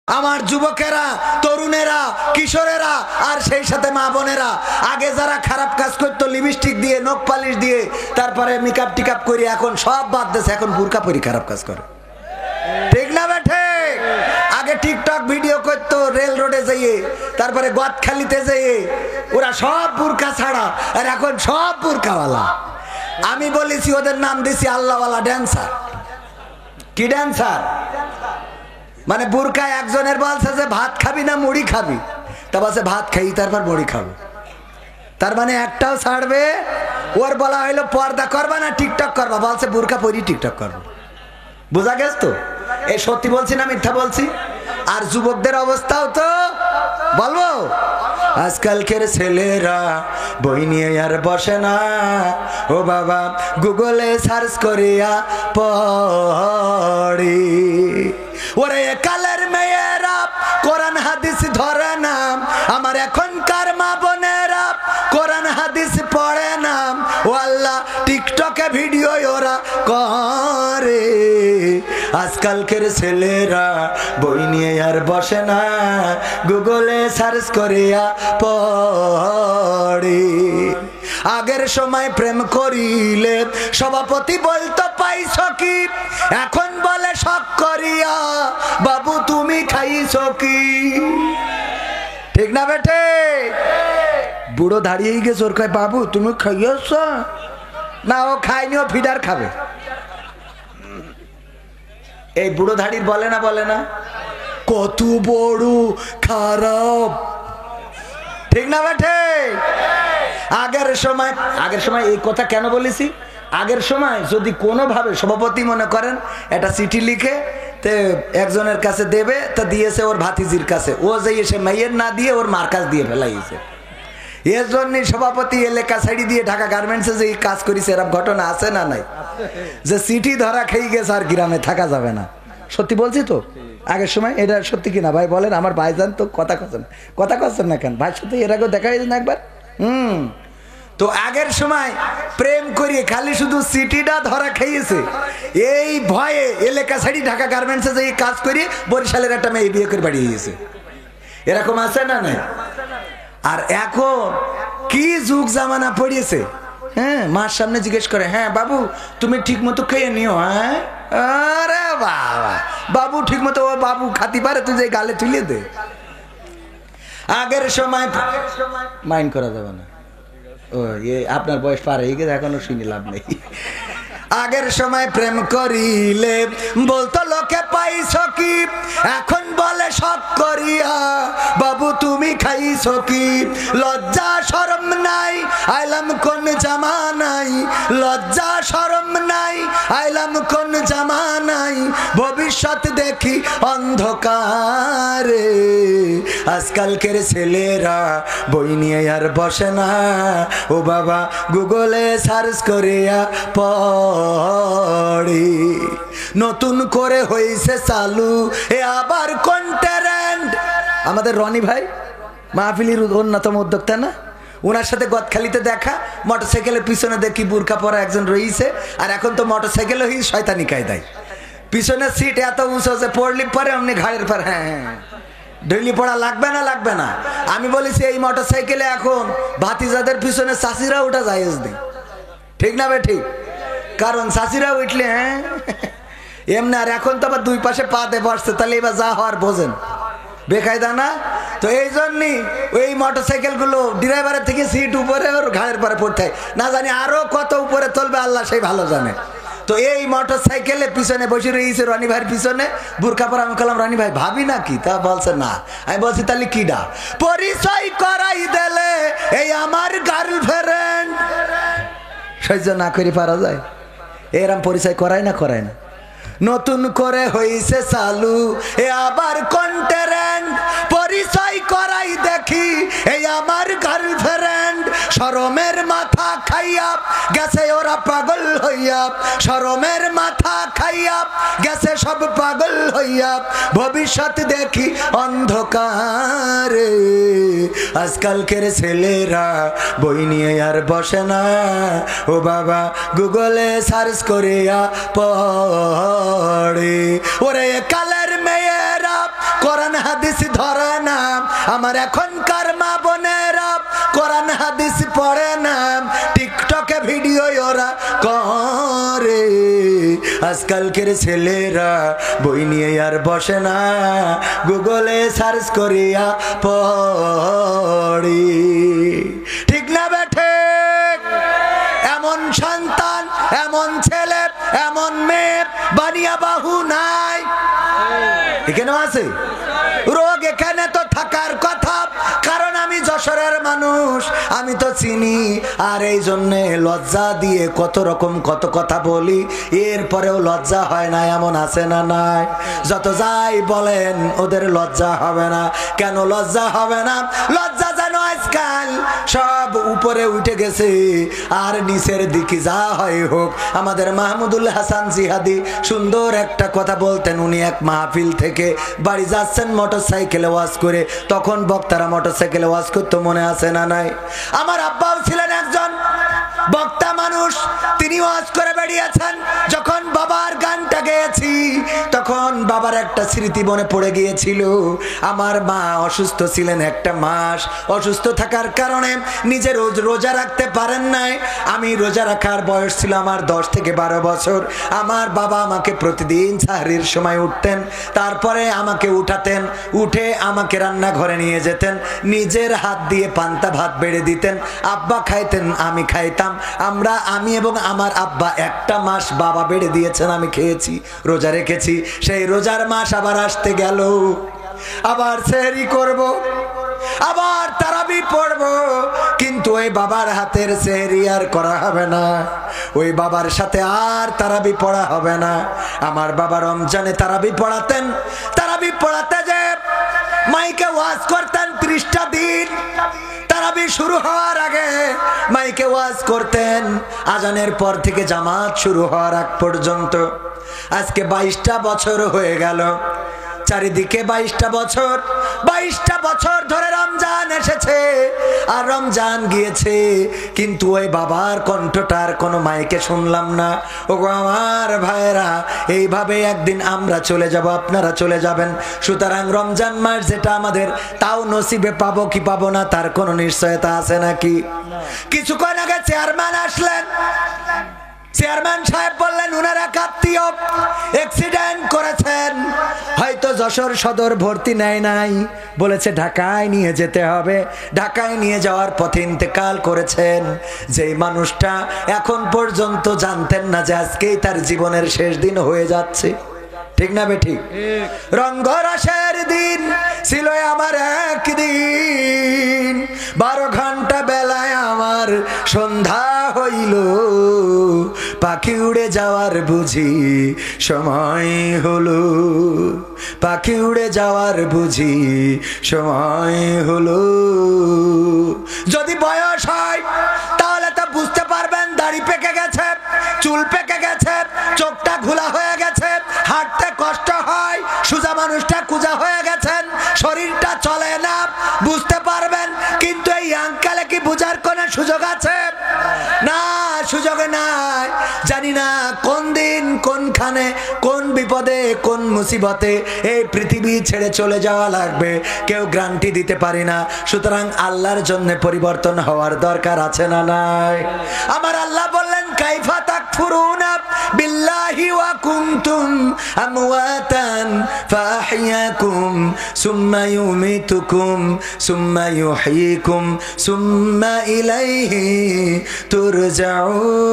আমার যুবকেরা, তরুণেরা, কিশোরেরা আর সেই সাথে মা বোনেরা আগে যারা খারাপ কাজ করতো লিপস্টিক দিয়ে, নখ পালিশ দিয়ে, তারপরে মেকআপ টিকআপ করে এখন সব বাদ দিয়েছে, এখন বুরকা পরি খারাপ কাজ করে। ঠিক না বেঠে? আগে টিকটক ভিডিও করতো রেল রোডে যেয়ে, তারপরে গদখালিতে যেয়ে, ওরা সব বুরকা ছাড়া, আর এখন সব বুরকাওয়ালা। আমি বলেছি ওদের নাম দিছি আল্লাহওয়ালা ড্যান্সার। কি ড্যান্সার? মানে বুরকা একজনের বলছে যে ভাত খাবি না মুড়ি খাবি, তা বলছে ভাত খাই তারপর মুড়ি খাবো। তার মানে একটাও ছাড়বে। ওর বলা হইলো পর্দা করবা না টিকটক করবা, বলছে বুরকা পরি টিকটক করবো। বোঝা গেছে তো? এই সত্যি বলছি না মিথ্যা বলছি? আর যুবকদের অবস্থাও তো বলবো। আজকালকের ছেলেরা বই নিয়ে আর বসে না, ও বাবা গুগলে সার্চ করিয়া পড়ি। ওরে কালের মেয়েরা কোরআন হাদিস ধরে না, আমার এখনকার মা বোনেরা কোরআন হাদিস পড়ে না। ও আল্লাহ, টিকটকে ভিডিও ওরা করে। আজকালকের ছেলেরা বই নিয়ে আর বসে না, গুগলে সার্চ করিয়া পড়ে। আগের সময় প্রেম করিলে সভাপতি বলতো পাইছ কি, এখন বলে শখ করিয়া বাবু তুমি খাইছ কি। ঠিক না বেটে? বুড়ো দাঁড়িয়ে গেছে, ওর কয় বাবু তুমি খাইয়াছ না? ও খায়নি, ও ফিডার খাবে। এই বুড়ো ধাড়ির বলে না, বলে না? কত বড় খারাপ। ঠিক না বেটে? আগের সময় এই কথা কেন বলেছি? আগের সময় যদি কোনোভাবে সভাপতি মনে করেন একটা চিঠি লিখে তে একজনের কাছে দেবে, তা দিয়েছে ওর ভাতিজির কাছে, ও যে এসে মাইয়ের না দিয়ে ওর মার কাছ দিয়ে ফেলাইছে। এর জন্যই সভাপতি এলাকা ছাড়ি দিয়ে ঢাকা গার্মেন্টসে যে কাজ করেছে। এরকম ঘটনা আছে না নাই? যে চিঠি ধরা খেয়ে গেছে আর গ্রামে থাকা যাবে না। সত্যি বলছি তো? আগের সময় এটা সত্যি কিনা ভাই বলেন? আমার ভাইজান তো কথা কছেন না কেন ভাই? সত্যি এর আগেও দেখা হয়েছে না একবার? তো আগের সময় প্রেম করিয়ে খালি শুধু সিটিটা ধরা খেয়েছে, এই ভয়ে এলাকা ছাড়ি ঢাকা গার্মেন্টসে যে কাজ করি বরিশালের একটা মেয়ে বিয়ে করে বাড়িয়ে গেছে। এরকম আছে না নাই? আর এখন কি যুগ জামানা পড়িয়েছে। হ্যাঁ, মার সামনে জিজ্ঞেস করে, হ্যাঁ বাবু তুমি ঠিক মতো খেয়ে নিও। হ্যাঁ, আরে বাবা, বাবু ঠিক মতো, ও বাবু খাতি পারে, তুই যে গালে তুলে দে। আগের সময় মাইন্ড করা যাবে না। ও আপনার বয়স পার হয়ে গেছে, এখনো শুনি লাভ নেই। আগের সময় প্রেম করিলে বলতো লোকে পাইছ কি, এখন বলে শখ করিয়া বাবু তুমি খাইছ কি। লজ্জা শরম নাই, আইলাম কোন জামানাই। লজ্জা শরম নাই, আইলাম কোন জামানাই। ভবিষ্যৎ দেখি অন্ধকারে। আজকালকের ছেলেরা বই নিয়ে আর বসে না, ও বাবা গুগলে সার্চ করিয়া পড়ি। নতুন করে হয়েছে চালু এ আবার কন্টেন্ট। আমাদের রনি ভাই মাহফিলির অন্যতম উদ্যোক্তা না, ওনার সাথে গদখালিতে দেখা, মোটরসাইকেলের পিছনে দেখি বুরকা পরা একজন রয়েছে। আর এখন তো মোটরসাইকেল হয়ে শয়তানি কায়দায় পিছনের সিট এত উঁচু যে পড়লি পরে অমনি ঘাড়ের পর হ্যাঁ ডেইলি পড়া লাগবে না, লাগবে না। আমি বলেছি এই মোটরসাইকেলে এখন ভাতিজাদের পিছনে চাষিরা ওঠা জায়েজ নেই। ঠিক না বে? ঠিক। কারণ চাষিরা উঠলে হ্যাঁ এমনি, আর এখন তো আবার দুই পাশে পা দিয়ে বসছে, তাহলে এবার যা হওয়ার বোঝেন, বেকায়দা না? তো এই জন্যই ওই মোটরসাইকেল গুলো ড্রাইভারের থেকে সিট উপরে ওর ঘাড়ের পরে পড়তে হয়, না জানি আরো কত উপরে তুলবে আল্লাহ সেই ভালো জানে। তো এই মোটরসাইকেলের পিছনে বসে রয়েছে রনি ভাইয়ের পিছনে বুরকা পরা। আমি বললাম রনি ভাই ভাবি নাকি? তা বলছে না। আমি বলছি তাহলে কিডা? পরিচয় করাই দিলে এই আমার গার্লফ্রেন্ড। সহ্য না করে পারা যায়? এরম পরিচয় করায় না, করায় না। নতুন করে হয়েছে চালু এ আবার কন্টেন্ট। পরিচয় করাই দেখি এই আমার গার্লফ্রেন্ড। শরমের মাথা খাইয়া গেছে ওরা পাগল হইয়া। শরমের মাথা খাইয়া গেছে সব পাগল হইয়া। ভবিষ্যৎ দেখি অন্ধকারে। আজকালকের ছেলেরা বই নিয়ে আর বসে না, ও বাবা গুগলে সার্চ করিয়া পড়ে। ওরে কালের মেয়েরা কোরআন হাদিস ধরে না। আমার এখনকার মা বোনেরা কোরআন হাদিস পড়ে না, টিকটকে ভিডিও ওরা করে। আজকালকের ছেলেরা বই নিয়ে আর বসে না, গুগলে সার্চ করিয়া পড়ি। ঠিক না বেঠে? এমন সন্তান, এমন ছেলে, এমন মেয়ে বানিয়া বাহু নাই, এখানে আছে। রোগ এখানে তো থাকার কথা, কারণ আমি যশোরের মানুষ, আমি তো চিনি। আর এই জন্যে লজ্জা দিয়ে কত রকম কত কথা বলি, এরপরেও লজ্জা হয় না, এমন আছে না নাই? যত যাই বলেন ওদের লজ্জা হবে না। কেন লজ্জা হবে না? লজ্জা যেন আজকাল সব উপরে উঠে গেছে, আর নিচের দিকে যা হয় হোক। আমাদের মাহমুদুল হাসান জিহাদি সুন্দর একটা কথা বলতেন। উনি এক মাহফিল থেকে বাড়ি যাচ্ছেন মোটরসাইকেলে ওয়াজ করে, তখন বক্তারা মোটরসাইকেলে ওয়াজ করতো, মনে আছে না নাই? আমার আব্বাও ছিলেন একজন বক্তা মানুষ, তিনি ওয়াজ করে বেরিয়েছেন। যখন বাবার গানটা গেয়েছি, তখন বাবার একটা স্মৃতি মনে পড়ে গিয়েছিল। আমার মা অসুস্থ ছিলেন একটা মাস, অসুস্থ থাকার কারণে নিজে রোজা রাখতে পারেন নাই। আমি রোজা রাখার বয়স ছিল আমার 10 থেকে 12 বছর। আমার বাবা আমাকে প্রতিদিন সাহরির সময় উঠতেন, তারপরে আমাকে উঠাতেন, উঠে আমাকে রান্নাঘরে নিয়ে যেতেন, নিজের হাত দিয়ে পান্তা ভাত বেড়ে দিতেন। আব্বা খাইতেন, আমি খাইতাম। আমি এবং আমার আব্বা একটা মাস বাবা বেড়ে দিয়েছেন, আমি খেয়েছি, রোজা রেখেছি। সেই রোজার মাস আবার আসতে গেল, আবার সেহরি করব, আবার তারাবি পড়ব, কিন্তু ওই বাবার হাতের সেহরি আর করা হবে না, ওই বাবার সাথে আর তারাবি পড়া হবে না। আমার বাবা রমজানে তারাবি পড়াতেন, তারাবি পড়াতে যে মাইকে ওয়াজ করতেন 30টা দিন। তারাবি শুরু হওয়ার আগে মাইকে ওয়াজ করতেন, আজানের পর থেকে জামাত শুরু হওয়ার আগ পর্যন্ত। আজকে 22টা বছর হয়ে গেল, চারিদিকে 22টা বছর, 22টা বছর ধরে রমজান এসেছে আর রমজান গিয়েছে, কিন্তু ওই বাবার কণ্ঠটার কোনো মাইকে শুনলাম না। ওগো আমার ভাইরা, এইভাবে একদিন আমরা চলে যাব, আপনারা চলে যাবেন। সুতরাং রমজান মাস যেটা আমাদের, তাও নসিবে পাবো কি পাবো না তার কোনো নিশ্চয়তা আছে নাকি? কিছুক্ষণ আগে চেয়ারম্যান আসলেন, চেয়ারম্যান সাহেব বললেন উনার এক আত্মীয় অ্যাক্সিডেন্ট করেছেন, হয়তো যশোর সদর ভর্তি নেয় নাই, বলেছে ঢাকায় নিয়ে যেতে হবে। ঢাকায় নিয়ে যাওয়ার পথে ইন্তেকাল করেছেন। যেই মানুষটা এখন পর্যন্ত জানতেন না যে আজকেই তার জীবনের শেষ দিন হয়ে যাচ্ছে। ঠিক না বেঠিক? রঙ্গরসের দিন ছিল আমার একদিন, 12 ঘন্টা বেলায় আমার সন্ধ্যা হইল, পাখি উড়ে যাওয়ার বুঝি সময় হলো, পাখি উড়ে যাওয়ার বুঝি সময় হলো। যদি বয়স হয় তাহলে তো বুঝতে পারবেন দাড়ি পেকে গেছে, চুল পেকে গেছে, চোখটা ঘোলা হয়ে গেছে, হাঁটতে কষ্ট হয়, সোজা মানুষটা কুজা হয়ে গেছেন, শরীরটা চলে না, বুঝতে পারবেন। কিন্তু এই আঙ্কালে কি বুঝার কোন সুযোগ আছে? না, সুযোগ নাই। জানি না কোন দিন, কোনখানে, কোন বিপদে, কোন মুসিবতে এই পৃথিবী ছেড়ে চলে যাওয়া লাগবে, কেউ গ্যারান্টি দিতে পারি না। সুতরাং আল্লাহর জন্য পরিবর্তন হওয়ার দরকার আছে না নাই? আমার আল্লাহ বললেন কাইফা তাকফুরুনা বিল্লাহি ওয়া কুনতুম আমওয়াতান ফাহইয়াকুম সুম্মা ইউমিতুকুম সুম্মা ইউহয়িকুম সুম্মা ইলাইহি তুরজাউন।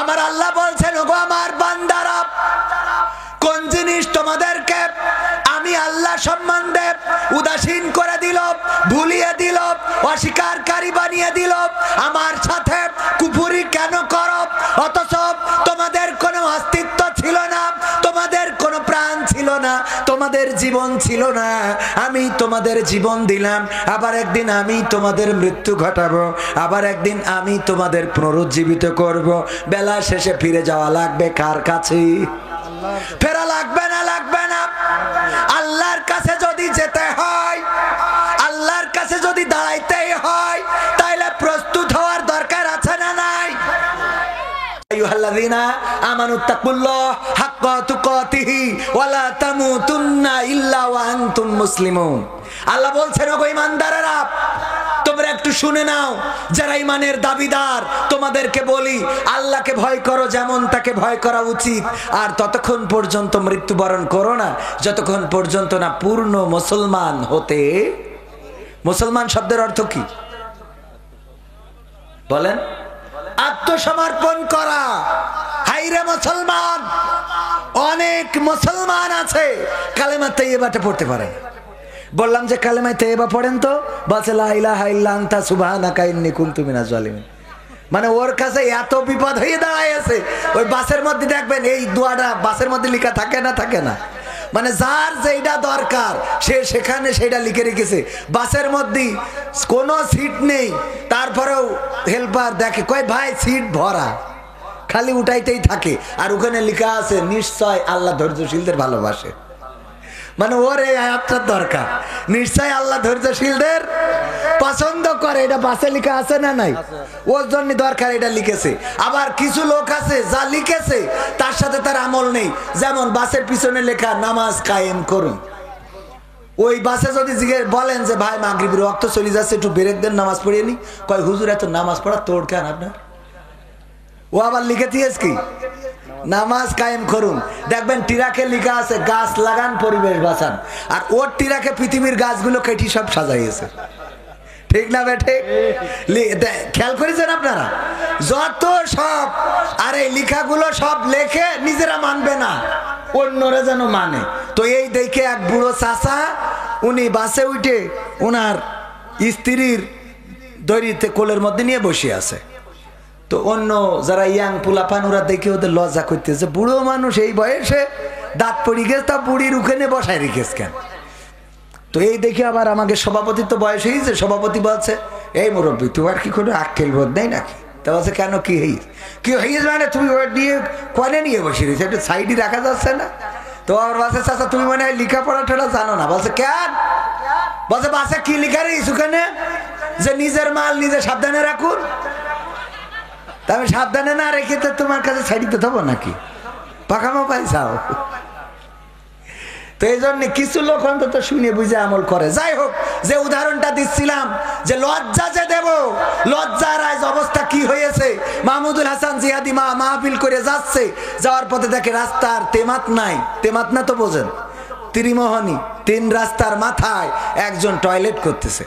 আমার আল্লাহ বলছেন ওগো আমার বান্দারা, কোন জিনিস তোমাদেরকে আমি আল্লাহ সম্বন্ধে উদাসীন করে দিল, ভুলিয়ে দিল, অস্বীকারী বানিয়ে দিল, আমার সাথে কুফরি কেন করো? অথচ তোমাদের কোনো অস্তিত্ব ছিল না, তোমাদের কোনো প্রাণ ছিল না, তোমাদের জীবন ছিল না। আমি তোমাদের জীবন দিলাম, আবার একদিন আমি তোমাদের মৃত্যু ঘটাবো, আবার একদিন আমি তোমাদের পুনরুজ্জীবিত করব। বেলা শেষে ফিরে যাওয়া লাগবে কার কাছে? ফেরা লাগবে না? লাগবে না। আল্লাহর কাছে যদি যেতে হয়, আল্লাহর কাছে যদি দাঁড়াইতেই হয়, তাইলে প্রস্তুত হওয়ার দরকার আছে না নাই? আইয়ুহাল্লাযীনা আমানুত্তাকুল্লাহ হাক্কা তুকাতিহি ওয়া লা তামুতুন্না ইল্লা ওয়া আনতুম মুসলিমুন। আল্লাহ বলছেন, ওগো ঈমানদারেরা, তোমরা একটু শুনে নাও, যারা ঈমানের দাবিদার, তোমাদেরকে বলি আল্লাহকে ভয় করো যেমন তাকে ভয় করা উচিত, আর ততক্ষণ পর্যন্ত মৃত্যুবরণ করো না যতক্ষণ পর্যন্ত না পূর্ণ মুসলমান হতে। মুসলমান শব্দের অর্থ কি বলেন? আত্মসমর্পণ করা। হাইরে মুসলমান, অনেক মুসলমান আছে কালেমা তাইয়্যিবাটা পড়তে পারে। বললাম যে কালেমা তাইয়্যিবা পড়েন, তো বলছে লা ইলাহা ইল্লা আনতা সুবহানাকা ইন্নী কুনতু মিনাজ জালিমিন। মানে ওর কাছে এত বিপদ হয়ে দাঁড়ায় আছে, ওই বাসের মধ্যে দেখবেন এই দোয়াটা বাসের মধ্যে লেখা থাকে না, থাকে না, মানে যার যেটা দরকার সে সেখানে সেটা লিখে রেখেছে। বাসের মধ্যে কোনো সিট নেই, তারপরেও হেল্পার দেখে, কয় ভাই সিট ভরা, খালি উঠাইতেই থাকে, আর ওখানে লেখা আছে নিশ্চয় আল্লাহ ধৈর্যশীলদের ভালোবাসে। মানে ওর এই আয়াতটার দরকার, নিশ্চয় আল্লাহ ধৈর্যশীলদের পছন্দ করে, এটা বাসে লেখা আছে না নাই? ওর জন্য দরকার এটা লিখেছে। আবার কিছু লোক আছে যা লিখেছে তার সাথে তার আমল নেই, যেমন বাসের পিছনে লেখা নামাজ কায়েম করুন। ওই বাসে যদি বলেন যে ভাই মাগরিবের ওয়াক্ত চলে যাচ্ছে, একটু ব্রেক দেন, নামাজ পড়িয়ে নি, কয় হুজুর এত নামাজ পড়া তোড় কেন আপনার? ও আবার লিখে দিয়েছে কি নামাজ কায়েম করুন। দেখবেন টিরাকে লেখা আছে গাছ লাগান পরিবেশ বাঁচান, আর ওর টিরাকে পৃথিবীর গাছগুলো কেটে সব সাজাইয়েছে। ঠিক না বেঠে? খেয়াল করেছেন আপনারা? যত সব আর এই লেখাগুলো সব লেখে নিজেরা মানবে না, অন্যরা যেন মানে। তো এই দেখে এক বুড়ো চাচা, উনি বাসে উঠে ওনার স্ত্রীর দড়িতে কোলের মধ্যে নিয়ে বসে আছে। তো অন্য যারা ইয়াং পোলাপান ওরা দেখে ওদের লজ্জা করতেছে, বুড়ো মানুষ এই বয়সে দাঁত পড়ি গেছে, তা বুড়ির ওখানে বসায় রেখেছ কেন? তো এই দেখে আবার আমাকে সভাপতি তো বয়স হয়েছে, সভাপতি বলছে, এই মুরব্বী তোমার কি কোনো আক্কেল বোধ নেই নাকি? তা বলছে কেন, কি হয়েছে? কি হয়েছে মানে তুমি ওর নিয়ে কনে নিয়ে বসে রয়েছে, একটু সাইডে রাখা যাচ্ছে না? তো আমার বাসে চাচা তুমি মনে হয় লেখাপড়া ঠোড়া জানো না। বলছে কেন? বলছে বাসে কি লেখা রয়েছে ওখানে যে নিজের মাল নিজে সাবধানে রাখুন। তা আমি সাবধানে না রেখে তো তোমার কাছে ছাড়িতে দেবো নাকি? পাকামো পাইছাও। তো এই জন্য কিছু লোক অন্তত শুনে বুঝে আমল করে। যাই হোক, যে উদাহরণটা দিচ্ছিলাম যে লজ্জা যে দেব, লজ্জার আজ অবস্থা কি হয়েছে। মাহমুদুল হাসান জিহাদি মাহফিল করে যাচ্ছে, যাওয়ার পথে দেখে রাস্তার তেমাত নাই। তেমাত না তো বোঝেন, ত্রিমোহনী, 3 রাস্তার মাথায় একজন টয়লেট করতেছে।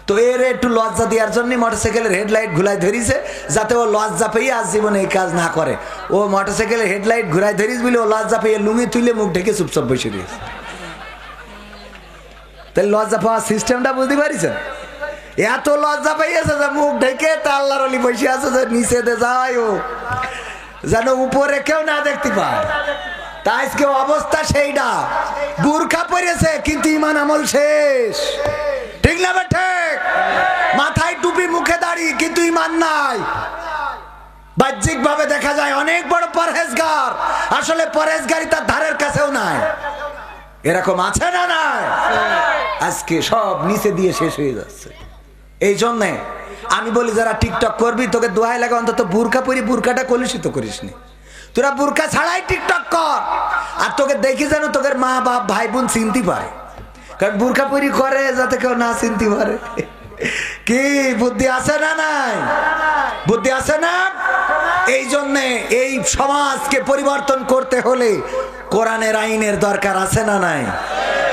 তো এর একটু লজ্জা দেওয়ার জন্য মোটরসাইকেলের হেডলাইট ঘুরাই ধরিছে, যাতে ও লজ্জা পেয়ে আজ জীবনে এই কাজ না করে। ও মোটরসাইকেলের হেডলাইট ঘুরাই ধরিস বলে ও লজ্জা পেয়ে লুঙ্গি তুলে মুখ ঢেকে চুপচাপ বসে রয়েছে। তাহলে লজ্জা পাওয়ার সিস্টেমটা বুঝতে পারিছেন? এত লজ্জা পাইয়াছে যে মুখ ঢেকে তা আল্লাহর ওলি বসে আছে, যে নিচে দে যায় ও যেন উপরে কেউ না দেখতে পায়। তা আজকে অবস্থা সেইটা, বুরখা পরেছে কিন্তু ইমান আমল শেষ। ঠিক না ঠিক? মাথায় টুপি, মুখে দাড়ি, কিন্তু ইমান নাই। বাহ্যিক ভাবে দেখা যায় অনেক বড় পরহেজগার, আসলে পরহেজগারি তার ধারের কাছেও নাই। এরকম আছে না নাই? আজকে সব নিচে দিয়ে শেষ হয়ে যাচ্ছে। এই জন্যে আমি বলি, যারা টিকটক করবি তোকে দোহাই লাগে অন্তত বুরকা পরি, বুরকাটা কলুষিত করিস নি। তোরা বুরকা ছাড়াই টিকটক কর, আর তোকে দেখি যেন তোদের মা বাপ ভাই বোন চিনতে পারে, কারণ বুরকা পরি করে যাতে কেউ না চিনতে পারে। কি বুদ্ধি আছে না নাই? বুদ্ধি আছে না? এই জন্যে এই সমাজকে পরিবর্তন করতে হলে কোরআনের আইনের দরকার আছে না নাই?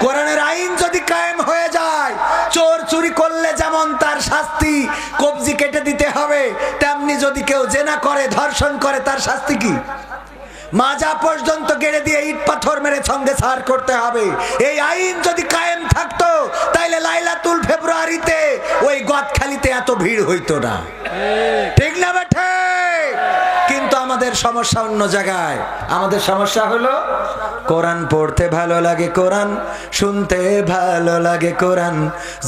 কোরআনের আইন যদি কায়েম হয়ে যায়, চোর চুরি করলে যেমন তার শাস্তি কবজি কেটে দিতে হবে, তেমনি যদি কেউ জেনা করে, ধর্ষণ করে, তার শাস্তি কি? মাজা পর্যন্ত গেড়ে দিয়ে ইট পাথর মেরে সঙ্গে সার করতে হবে। এই আইন যদি কায়েম থাকতো, তাইলে লাইলাতুল ফেব্রুয়ারিতে ওই গদখালিতে এত ভিড় হইতো না। ঠিক না বেঠে? কিন্তু আমাদের সমস্যা অন্য জায়গায়। আমাদের সমস্যা হলো কোরআন পড়তে ভালো লাগে, কোরআন শুনতে ভালো লাগে, কোরআন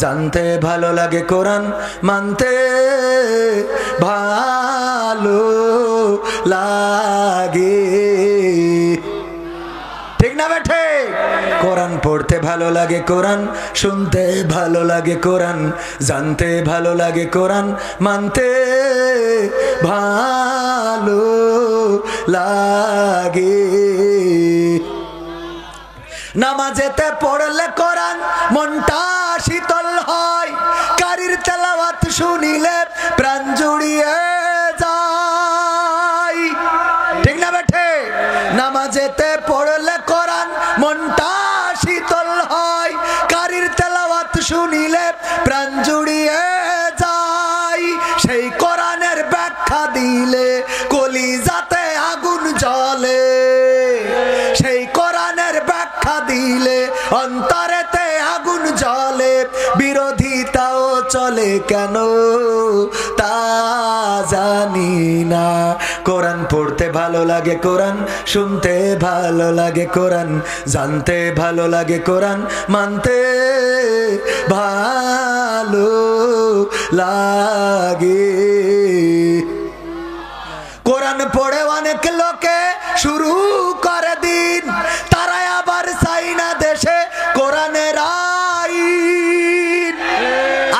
জানতে ভালো লাগে, কোরআন মানতে ভালো লাগে। ঠিক না বেঠে? কোরআন পড়তে ভালো লাগে, কোরআন শুনতে ভালো লাগে, কোরআন জানতে ভালো লাগে, কোরআন মানতে ভালো ভালো লাগে। নামাজেতে পড়লে কোরআন মনটা শীতল হয়, কারির তেলাওয়াত শুনিলে প্রাণ জুড়িয়ে যায়। ঠিক না বেঠে? নামাজেতে পড়লে কোরআন মনটা শীতল হয়, কারির তেলাওয়াত শুনিলে প্রাণ জুড়িয়ে যায়। সেই কোরআনের ব্যাখ্যা দিলে কলিজাতে আগুন জ্বলে, সেই কোরআনের ব্যাখ্যা দিলে অন্তরেতে আগুন জ্বলে। বিরোধিতাও চলে কেন তা জানি না। কোরআন পড়তে ভালো লাগে, কোরআন শুনতে ভালো লাগে, কোরআন জানতে ভালো লাগে, কোরআন মানতে ভালো লাগে। কোরআন পড়ে অনেক লোকে শুরু করে দিন, তারা আবার চাই না দেশে কোরআনের আইন।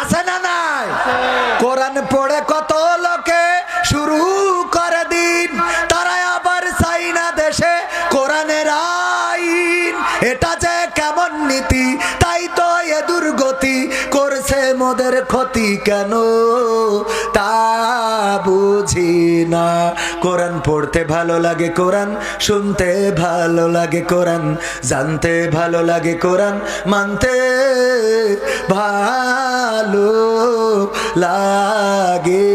আছে না নাই? কোরআন পড়ে কত লোকে শুরু করে দিন, তারা আবার চাই না দেশে কোরআনের আইন। এটা যে কেমন নীতি, তাই তো এ দুর্গতি করছে মোদের ক্ষতি কেন তা বুঝি না। কোরআন পড়তে ভালো লাগে, কোরআন শুনতে ভালো লাগে, কোরআন জানতে ভালো লাগে, কোরআন মানতে ভালো লাগে।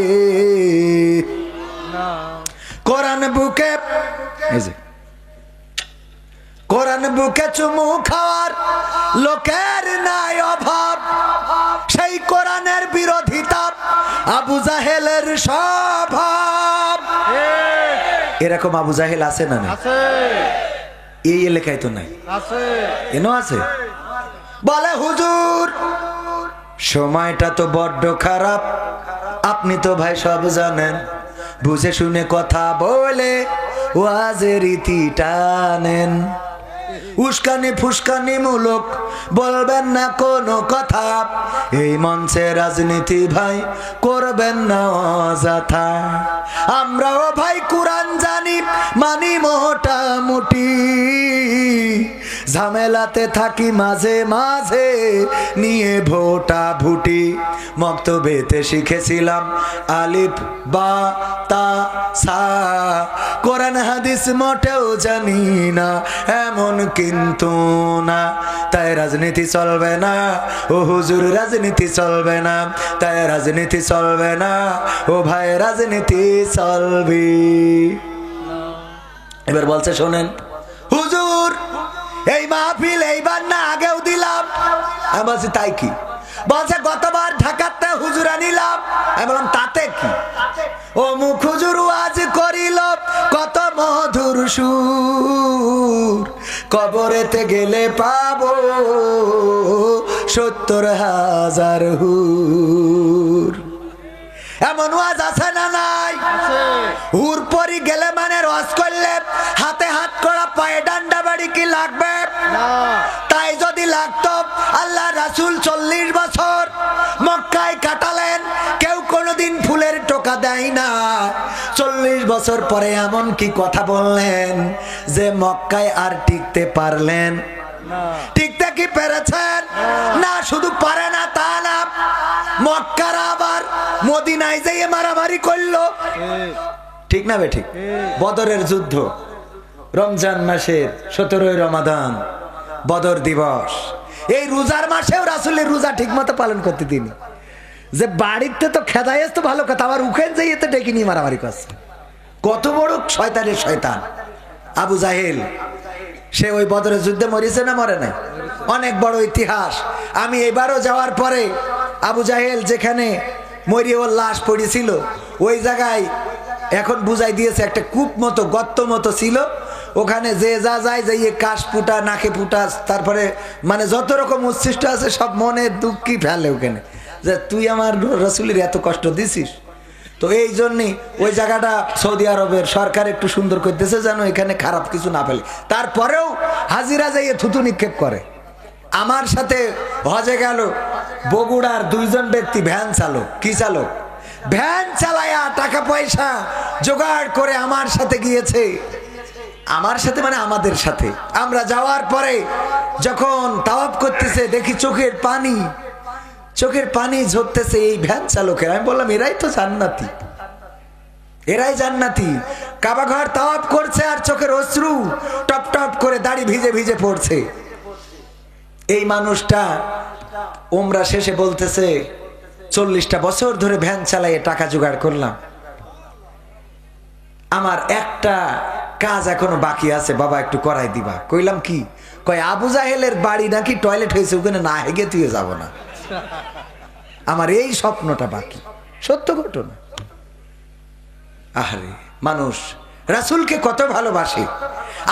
কোরআন বুকে, কোরআন বুকে চুমু খাওয়ার লোকের নাই অভাব, সেই কোরআনের বিরোধিতা আবু জাহেলের স্বভাব। এরকম আবু জাহেল আছে না? এই এলাকায় তো নাই, এনো আছে। বলে হুজুর সময়টা তো বড্ড খারাপ, আপনি তো ভাই সব জানেন, বুঝে শুনে কথা বলে ওয়াজের রীতি টানেন। উস্কানি ফুস্কানি মূলক বলবেন না কোনো কথা, এই মঞ্চে রাজনীতি ভাই করবেন না অযথা। আমরাও ভাই কোরআন জানি মানি মোটামুটি, ঝামেলাতে থাকি মাঝে মাঝে নিয়ে ভোটা ভুটি। মক্তবেতে শিখেছিলাম আলিফ বা তা সা, কোরআন হাদিস মোটেও জানি না এমন কিন্তু না। তাই রাজনীতি চলবে না ও হুজুর, রাজনীতি চলবে না, তাই রাজনীতি চলবে না ও ভাই, রাজনীতি চলবে। এবার বলছে শোনেন হুজুর এই মাহফিল এইবার না আগেও দিলাম। আমি বলছি তাই কি? বলছে গতবার ঢাকাতে হুজুর আনিলাম। আমি বললাম তাতে কি? ও মুখ হুজুর ওয়াজ করিল কত মধুর সুর, কবরেতে গেলে পাবো ৭০,০০০ হুর। এমন ওয়াজ আছে না নাই? হুর পরি গেলে মানে রস করলে হাতে হাত করা পায়ে ডান্ডা বাড়ি কি লাগবে? তাই যদি লাগতো আল্লাহ রাসূল ৪০ বছর মক্কায় কাটালেন, কেউ কোনোদিন ফুলের টোকা দেয় না। ৪০ বছর পরে এমন কি কথা বললেন যে মক্কায় আর টিকতে পারলেন? টিকতে কি পেরেছেন? না, শুধু পারে না তা না, মক্কার আবার মদিনায় যেয়ে মারামারি করলো। ঠিক না বেঠিক? বদরের যুদ্ধ, রমজান মাসের ১৭ই রমাদান বদর দিবস। এই রোজার মাসেও রাসূলের রোজা ঠিক মতো পালন করতে দিনি। যে বাড়িতে তো খেদাই তো ভালো কথা, আবার উখেন যাই এতে ডেকে নিয়ে মারামারি করছে। কত বড় শয়তানের শয়তান আবু জাহেল। সে ওই বদরের যুদ্ধে মরেছে না মরে নাই? অনেক বড় ইতিহাস। আমি এবারও যাওয়ার পরে আবু জাহেল যেখানে মরিয়ে ওর লাশ পড়েছিল ওই জায়গায় এখন বুঝাই দিয়েছে একটা কূপ মতো গর্ত মতো ছিল, ওখানে যে যা যায় যে কাশ ফুটা নাকে ফুটা, তারপরে মানে যত রকম উচ্ছিষ্ট আছে সব মনে দুঃখই ফেলে ওখানে, যে তুই আমার রাসূলের এত কষ্ট দিছিস। তো এই জন্যই ওই জায়গাটা সৌদি আরবের সরকার একটু সুন্দর করতেছে যেন এখানে খারাপ কিছু না ফেলে। তারপরেও হাজিরা যাইয়ে থুতু নিক্ষেপ করে। আমার সাথে হজে গেল বগুড়ার ২ জন ব্যক্তি, ভ্যান চালক। কি চালক? ভ্যান চালায়া টাকা পয়সা জোগাড় করে আমার সাথে গিয়েছে। আমার সাথে মানে আমাদের সাথে। আমরা যাওয়ার পরে যখন তাওয়াফ করতেছে দেখি চোখের পানি ঝরতেছে এই ভ্যান চালকের। আমি বললাম এরাই তো জান্নাতি, এরাই জান্নাতি। কাবা ঘর তাওয়াফ করছে আর চোখের অশ্রু টপ টপ করে দাড়ি ভিজে ভিজে পড়ছে। এই মানুষটা উমরা শেষে বলতেছে 40টা বছর ধরে ভ্যান চালাইয়ে টাকা জোগাড় করলাম, আমার একটা কাজ এখনো বাকি আছে, বাবা একটু করাই দিবা। কইলাম কি? কয় আবু জাহেলের বাড়ি নাকি টয়লেট হয়েছে, ওখানে না হেগে তুই যাব না, আমার এই স্বপ্নটা বাকি। সত্য ঘটনা। আরে মানুষ রাসূলকে কত ভালোবাসে।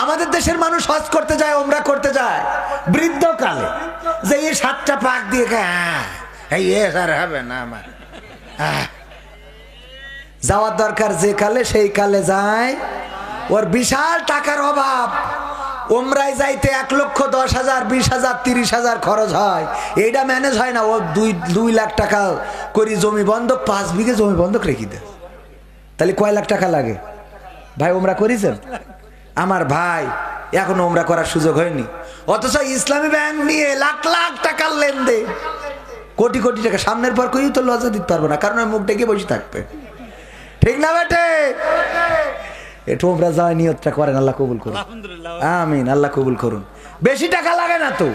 আমাদের দেশের মানুষ হজ করতে যায়, ওমরা করতে যায় বৃদ্ধকালে, যে এই 7টা পাক দিয়ে হবে না আমার যাওয়ার দরকার, যে কালে সেই কালে যায়। ওর বিশাল টাকার অভাব, ওমরায় যাইতে 1,10,000 20,000 30,000 খরচ হয়, এইটা ম্যানেজ হয় না। ও 2 লাখ টাকা করি জমি বন্ধক, 5 বিঘে জমি বন্ধক রেখে দেয়, তাহলে কয় লাখ টাকা লাগে ভাই? ওমরা করেছেন? আমার ভাই এখনো ওমরা করার সুযোগ হয়নি, অথচ ইসলামী ব্যাংক নিয়ে লাখ লাখ টাকার লেনদেন, কোটি কোটি টাকা। সামনের পর কেউ তো লজ্জা দিতে পারবো না, কারণ মুখ ডেকে বসে থাকবে। ঠিক না বেটে? একটু ওমরা যাওয়ার নিয়তটা করেন, আল্লাহ কবুল করুন। আমিন, আল্লাহ কবুল করুন। বেশি টাকা লাগে না তো।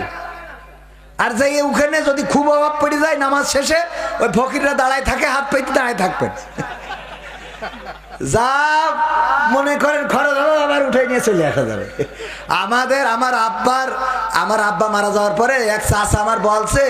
আর যে ওখানে যদি খুব অভাব পড়ে যায়, নামাজ শেষে ওই ফকিররা দাঁড়ায় থাকে, হাত পেতে দাঁড়ায় থাকবেন, যা মনে করেন খরচ হলো আবার উঠে নিয়ে চলে আসা যাবে। আমার আব্বা মারা যাওয়ার পরে এক চাচা আমার বলছে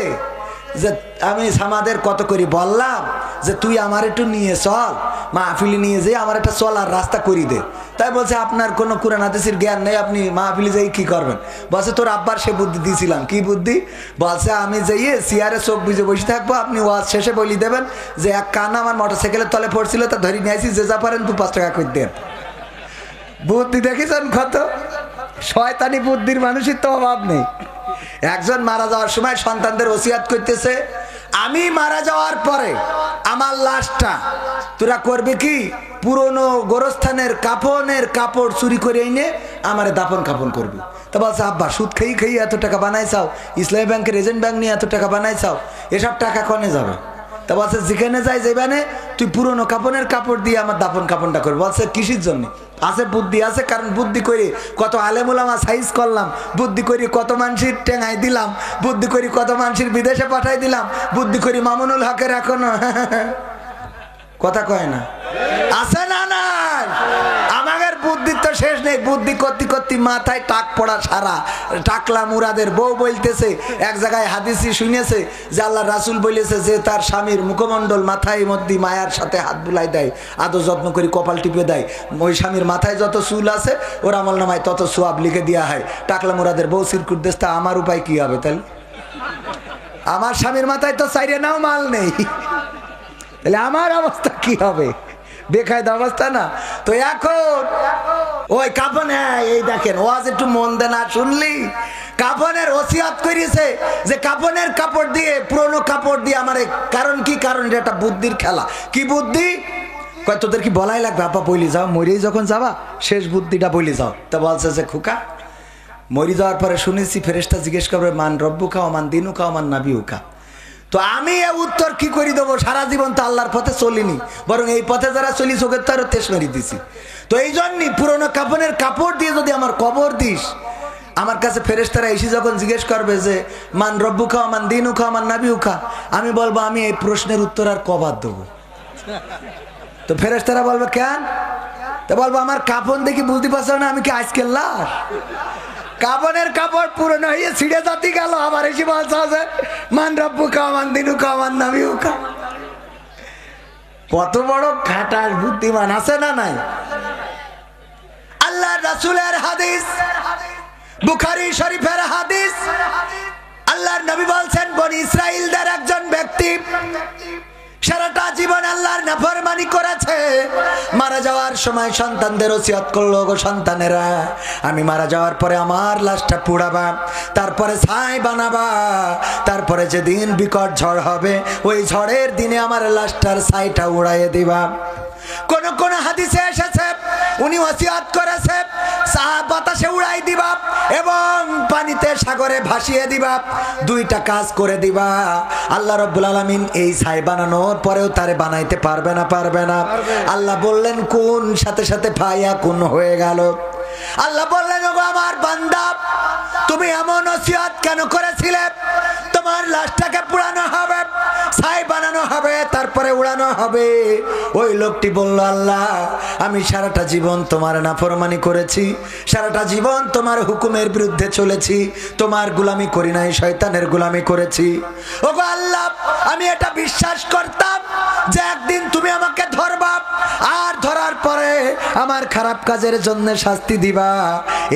যে আমি আমাদের কত করে বললাম যে তুই আমার একটু নিয়ে চল, মাহফিলি নিয়ে যেয়ে আমার একটা চলার রাস্তা করি দে। তাই বলছে আপনার কোনো কুরআন হাদিসের জ্ঞান নেই, আপনি মাহফিলি যেয়ে কি করবেন? বলছে তোর আব্বার সে বুদ্ধি দিয়েছিলাম। কি বুদ্ধি? বলছে আমি যেয়ে চেয়ারে চোখ বুঝে বসে থাকবো, আপনি ওয়াজ শেষে বলি দেবেন যে এক কানা আমার মোটরসাইকেলের তলে পড়ছিল, তা ধরে নিয়ে আসি, যে যা পারেন 2-5 টাকা করে দেন। বুদ্ধি দেখেছেন কত? শয়তানি বুদ্ধির মানুষের তো অভাব নেই। একজন মারা যাওয়ার সময় সন্তানদের ওসিয়াত করতেছে, আমি মারা যাওয়ার পরে আমার লাশটা তোরা করবে কি, পুরনো গোরস্থানের কাপড় চুরি করে এনে আমারে দাফন কাফন করবি। তা বলছে আব্বা সুদ খেয়ে এত টাকা বানাইছাও, ইসলামী ব্যাংকের এজেন্ট ব্যাংক নিয়ে এত টাকা বানাইছাও, এসব টাকা কনে যাবে? তা বলছে যেখানে যাই যেখানে তুই পুরনো কাপড় দিয়ে আমার দাফন কাপনটা করবি। বলছে কিসের জন্য? আছে বুদ্ধি আছে, কারণ বুদ্ধি করে কত আলেমুলামা সাইজ করলাম, বুদ্ধি করি কত মানুষের টেঙাই দিলাম, বুদ্ধি করি কত মানুষের বিদেশে পাঠাই দিলাম, বুদ্ধি করি মামুনুল হকের এখনো কথা কয় না, আছে না? না, আমাদের বুদ্ধির তো শেষ নেই। বুদ্ধি করতে করতে মাথায় টাক পড়া সারা। টাকলা মুরাদের বউ বলতেছে, এক জায়গায় হাদিসি শুনেছে যে আল্লাহ রাসূল বলেছে যে তার স্বামীর মুখমণ্ডল মাথায় মধ্যে মায়ার সাথে হাত বুলাই দেয়, আদৌ যত্ন করে কপাল টিপে দেয়, ওই স্বামীর মাথায় যত চুল আছে ওর আমল নামায় তত সোয়াব লিখে দেওয়া হয়। টাকলা মুরাদের বউ সিরকুট দেশটা, আমার উপায় কি হবে তাহলে? আমার স্বামীর মাথায় তো চাইরে নাও মাল নেই, তাহলে আমার অবস্থা কি হবে? বেকায়দা অবস্থা না? তো এখন ওই কাফন, এই দেখেন ওয়াজ একটু মন দে না শুনলি, কাফনের ওসিয়াত করেছে যে কাফনের কাপড় দিয়ে, পুরনো কাপড় দিয়ে আমার। কারণ কি? কারণ এটা একটা বুদ্ধির খেলা। কি বুদ্ধি? কয় তোদের কি বলাই লাগবে? আপা বলি যাও, মরেই যখন যাবা শেষ বুদ্ধিটা বলি যাও। তা বলছে যে খোকা, মরি যাওয়ার পরে শুনেছি ফেরেশতা জিজ্ঞেস করবে মান রব্বুকা ওয়া মান দীনুকা ওয়া মান নাবিয়ুকা। তো আমি এ উত্তর কি করে দেবো? সারা জীবন তো আল্লাহর পথে চলিনি, বরং এই পথে যারা চলি চোখের তারও তেজ মেরে দিছি। তো এই জন্যই পুরোনো কাফনের কাপড় দিয়ে যদি আমার কবর দিস, আমার কাছে ফেরেশতারা এসে যখন জিজ্ঞেস করবে যে মান রব্বুকা ওয়া মান দীনুকা ওয়া মান নাবিয়ুকা, আমি বলবো আমি এই প্রশ্নের উত্তর আর কবার দেবো? তো ফেরেশতারা বলবে কেন? তো বলবো আমার কাফন দেখি বুঝতে পারছো না আমি কি আজকের লাশ? কাফনের কাপড় পুরনো হয়ে ছিঁড়ে জাতি গেল, আবার এসে বলছে মান রব্বুকা ওয়া মান দীনুকা ওয়া মান নাবিয়ুকা। কত বড় খাটাস বুদ্ধিমান, আছে না নাই? আল্লাহর রাসূলের হাদিস, বুখারী শরীফের হাদিস, আল্লাহর নবী বলছেন বনি ইসরাইলদের একজন ব্যক্তি সারাটা জীবন আল্লাহর নাফরমানি করেছে, মারা যাওয়ার সময় সন্তানদের ওসিয়ত করলো, গো সন্তানেরা আমি মারা যাওয়ার পরে আমার লাশটা পুড়াবা, তারপরে ছাই বানাবা, তারপরে যেদিন বিকট ঝড় হবে ওই ঝড়ের দিনে আমার লাশটার ছাইটা উড়াইয়ে দিবা। কোন কোন হাদিসে এসেছে উনি ওসিয়ত করেছে বাতাসে উড়াই দিবা এবং পানিতে সাগরে ভাসিয়ে দিবা, দুইটা কাজ করে দিবা। আল্লাহ রাব্বুল আলামিন এই ছাই বানানোর পরেও তারে বানাইতে পারবে না? পারবে না। আল্লাহ বললেন কোন, সাথে সাথে ফায়া কোন হয়ে গেল। আল্লাহ বললেন ওগো আমার বান্দা, তুমি এমন ওসিয়ত কেন করেছিলে? তোমার লাশটাকে পুড়ানো হবে, ছাই বানানো হবে, তারপরে উড়ানো হবে। ওই লোকটি বলল, আল্লাহ আমি সারাটা জীবন তোমার নাফরমানি করেছি, সারাটা জীবন তোমার হুকুমের বিরুদ্ধে চলেছি, তোমার গোলামি করি নাই, শয়তানের গোলামি করেছি। ওগো আল্লাহ, আমি এটা বিশ্বাস করতাম যে একদিন তুমি আমাকে ধরবা, আর ধরার পরে আমার খারাপ কাজের জন্য শাস্তি দিবা।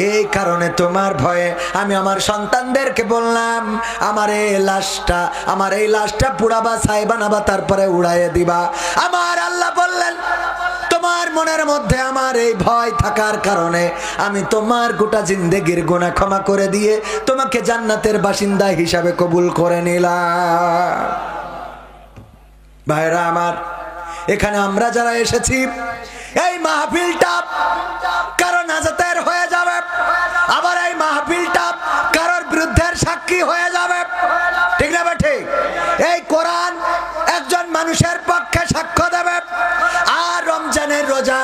এই কারণে তোমার ভয়ে আমি আমার সন্তানদেরকে বললাম আমার এই লাশটা পুড়াবা, ছাই বানাবা, তারপরে উড়াইয়ে দিবা। আমার আল্লাহ বললেন তোমার মনের মধ্যে আমার এই ভয় থাকার কারণে আমি তোমার গোটা জিন্দেগির গুনাহ ক্ষমা করে দিয়ে তোমাকে জান্নাতের বাসিন্দা হিসাবে কবুল করে নিলাম। ভাইরা আমার, এখানে আমরা যারা এসেছি, এই মাহফিলটা কারো নাজাতের হয়ে যাবে, আবার এই মাহফিলটা কারোর বিরুদ্ধের সাক্ষী হয়ে যাবে, ঠিক না ঠিক? এই কোরআন একজন মানুষের পক্ষে সাক্ষ্য দেবে, আর রমজানের রোজা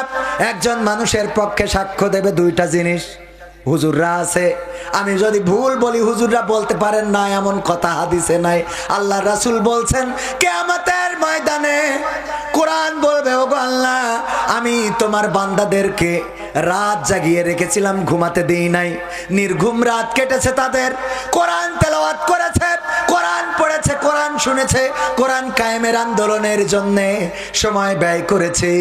একজন মানুষের পক্ষে সাক্ষ্য দেবে। দুইটা জিনিস হুজুররা আছে, আমি যদি ভুল বলি হুজুররা বলতে পারেন না, এমন কথা হাদিসে নাই। আল্লাহ রাসূল বলছেন কিয়ামতের ময়দানে কোরআন বলবে, ওগো আল্লাহ আমি তোমার বান্দাদেরকে রাত জাগিয়ে রেখেছিলাম, ঘুমাতে দেই নাই, নির্ঘুম রাত কেটেছে তাদের, কোরআন তেলাওয়াত করেছে, কোরআন পড়েছে, কোরআন শুনেছে, কোরআন কায়েমের আন্দোলনের জন্য সময় ব্যয় করেছে।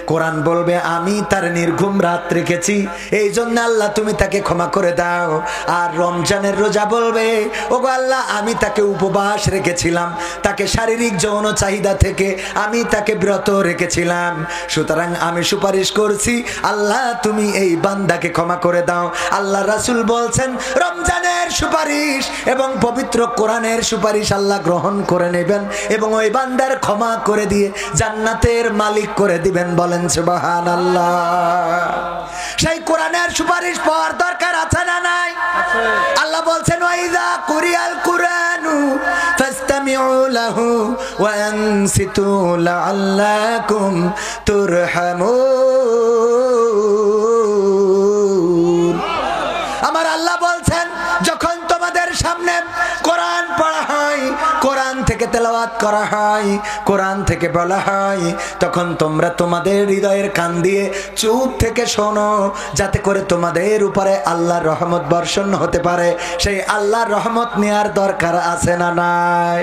কোরআন বলবে আমি তার নির্ঘুম রাত রেখেছি, এই জন্য আল্লাহ তুমি তাকে ক্ষমা করে দাও। আর রমজানের রোজা বলবে, ওগো আল্লাহ আমি তাকে উপবাস রেখেছিলাম, তাকে শারীরিক যৌন চাহিদা থেকে আমি তাকে বিরত রেখেছিলাম, সুতরাং আমি সুপারিশ করছি আল্লাহ তুমি এই বান্দাকে ক্ষমা করে দাও। আল্লাহ রাসূল বলছেন রমজানের সুপারিশ এবং পবিত্র কোরআনের সুপারিশ আল্লাহ গ্রহণ করে নেবেন এবং ওই বান্দার ক্ষমা করে দিয়ে জান্নাতের মালিক করে দিবেন। বলেন সুবহানাল্লাহ। সেই কোরআনের সুপারিশ পাওয়ার দরকার আছে না নাই? আল্লাহ বলছেন ওয়াইযা কুরিয়াল কুরআনু ফাসতামিউ লাহু ওয়া আনসিতু লাআল্লাকুম তুরহামুন। আমার আল্লাহ বলছেন যখন তোমাদের সামনে কোরআন পড়া হয়, কোরআন থেকে তেলাওয়াত করা হয়, কোরআন থেকে বলা হয়, তখন তোমরা তোমাদের হৃদয়ের কান দিয়ে চুপ থেকে শোনো, যাতে করে তোমাদের উপরে আল্লাহর রহমত বর্ষণ হতে পারে। সেই আল্লাহর রহমত নেওয়ার দরকার আছে না নাই?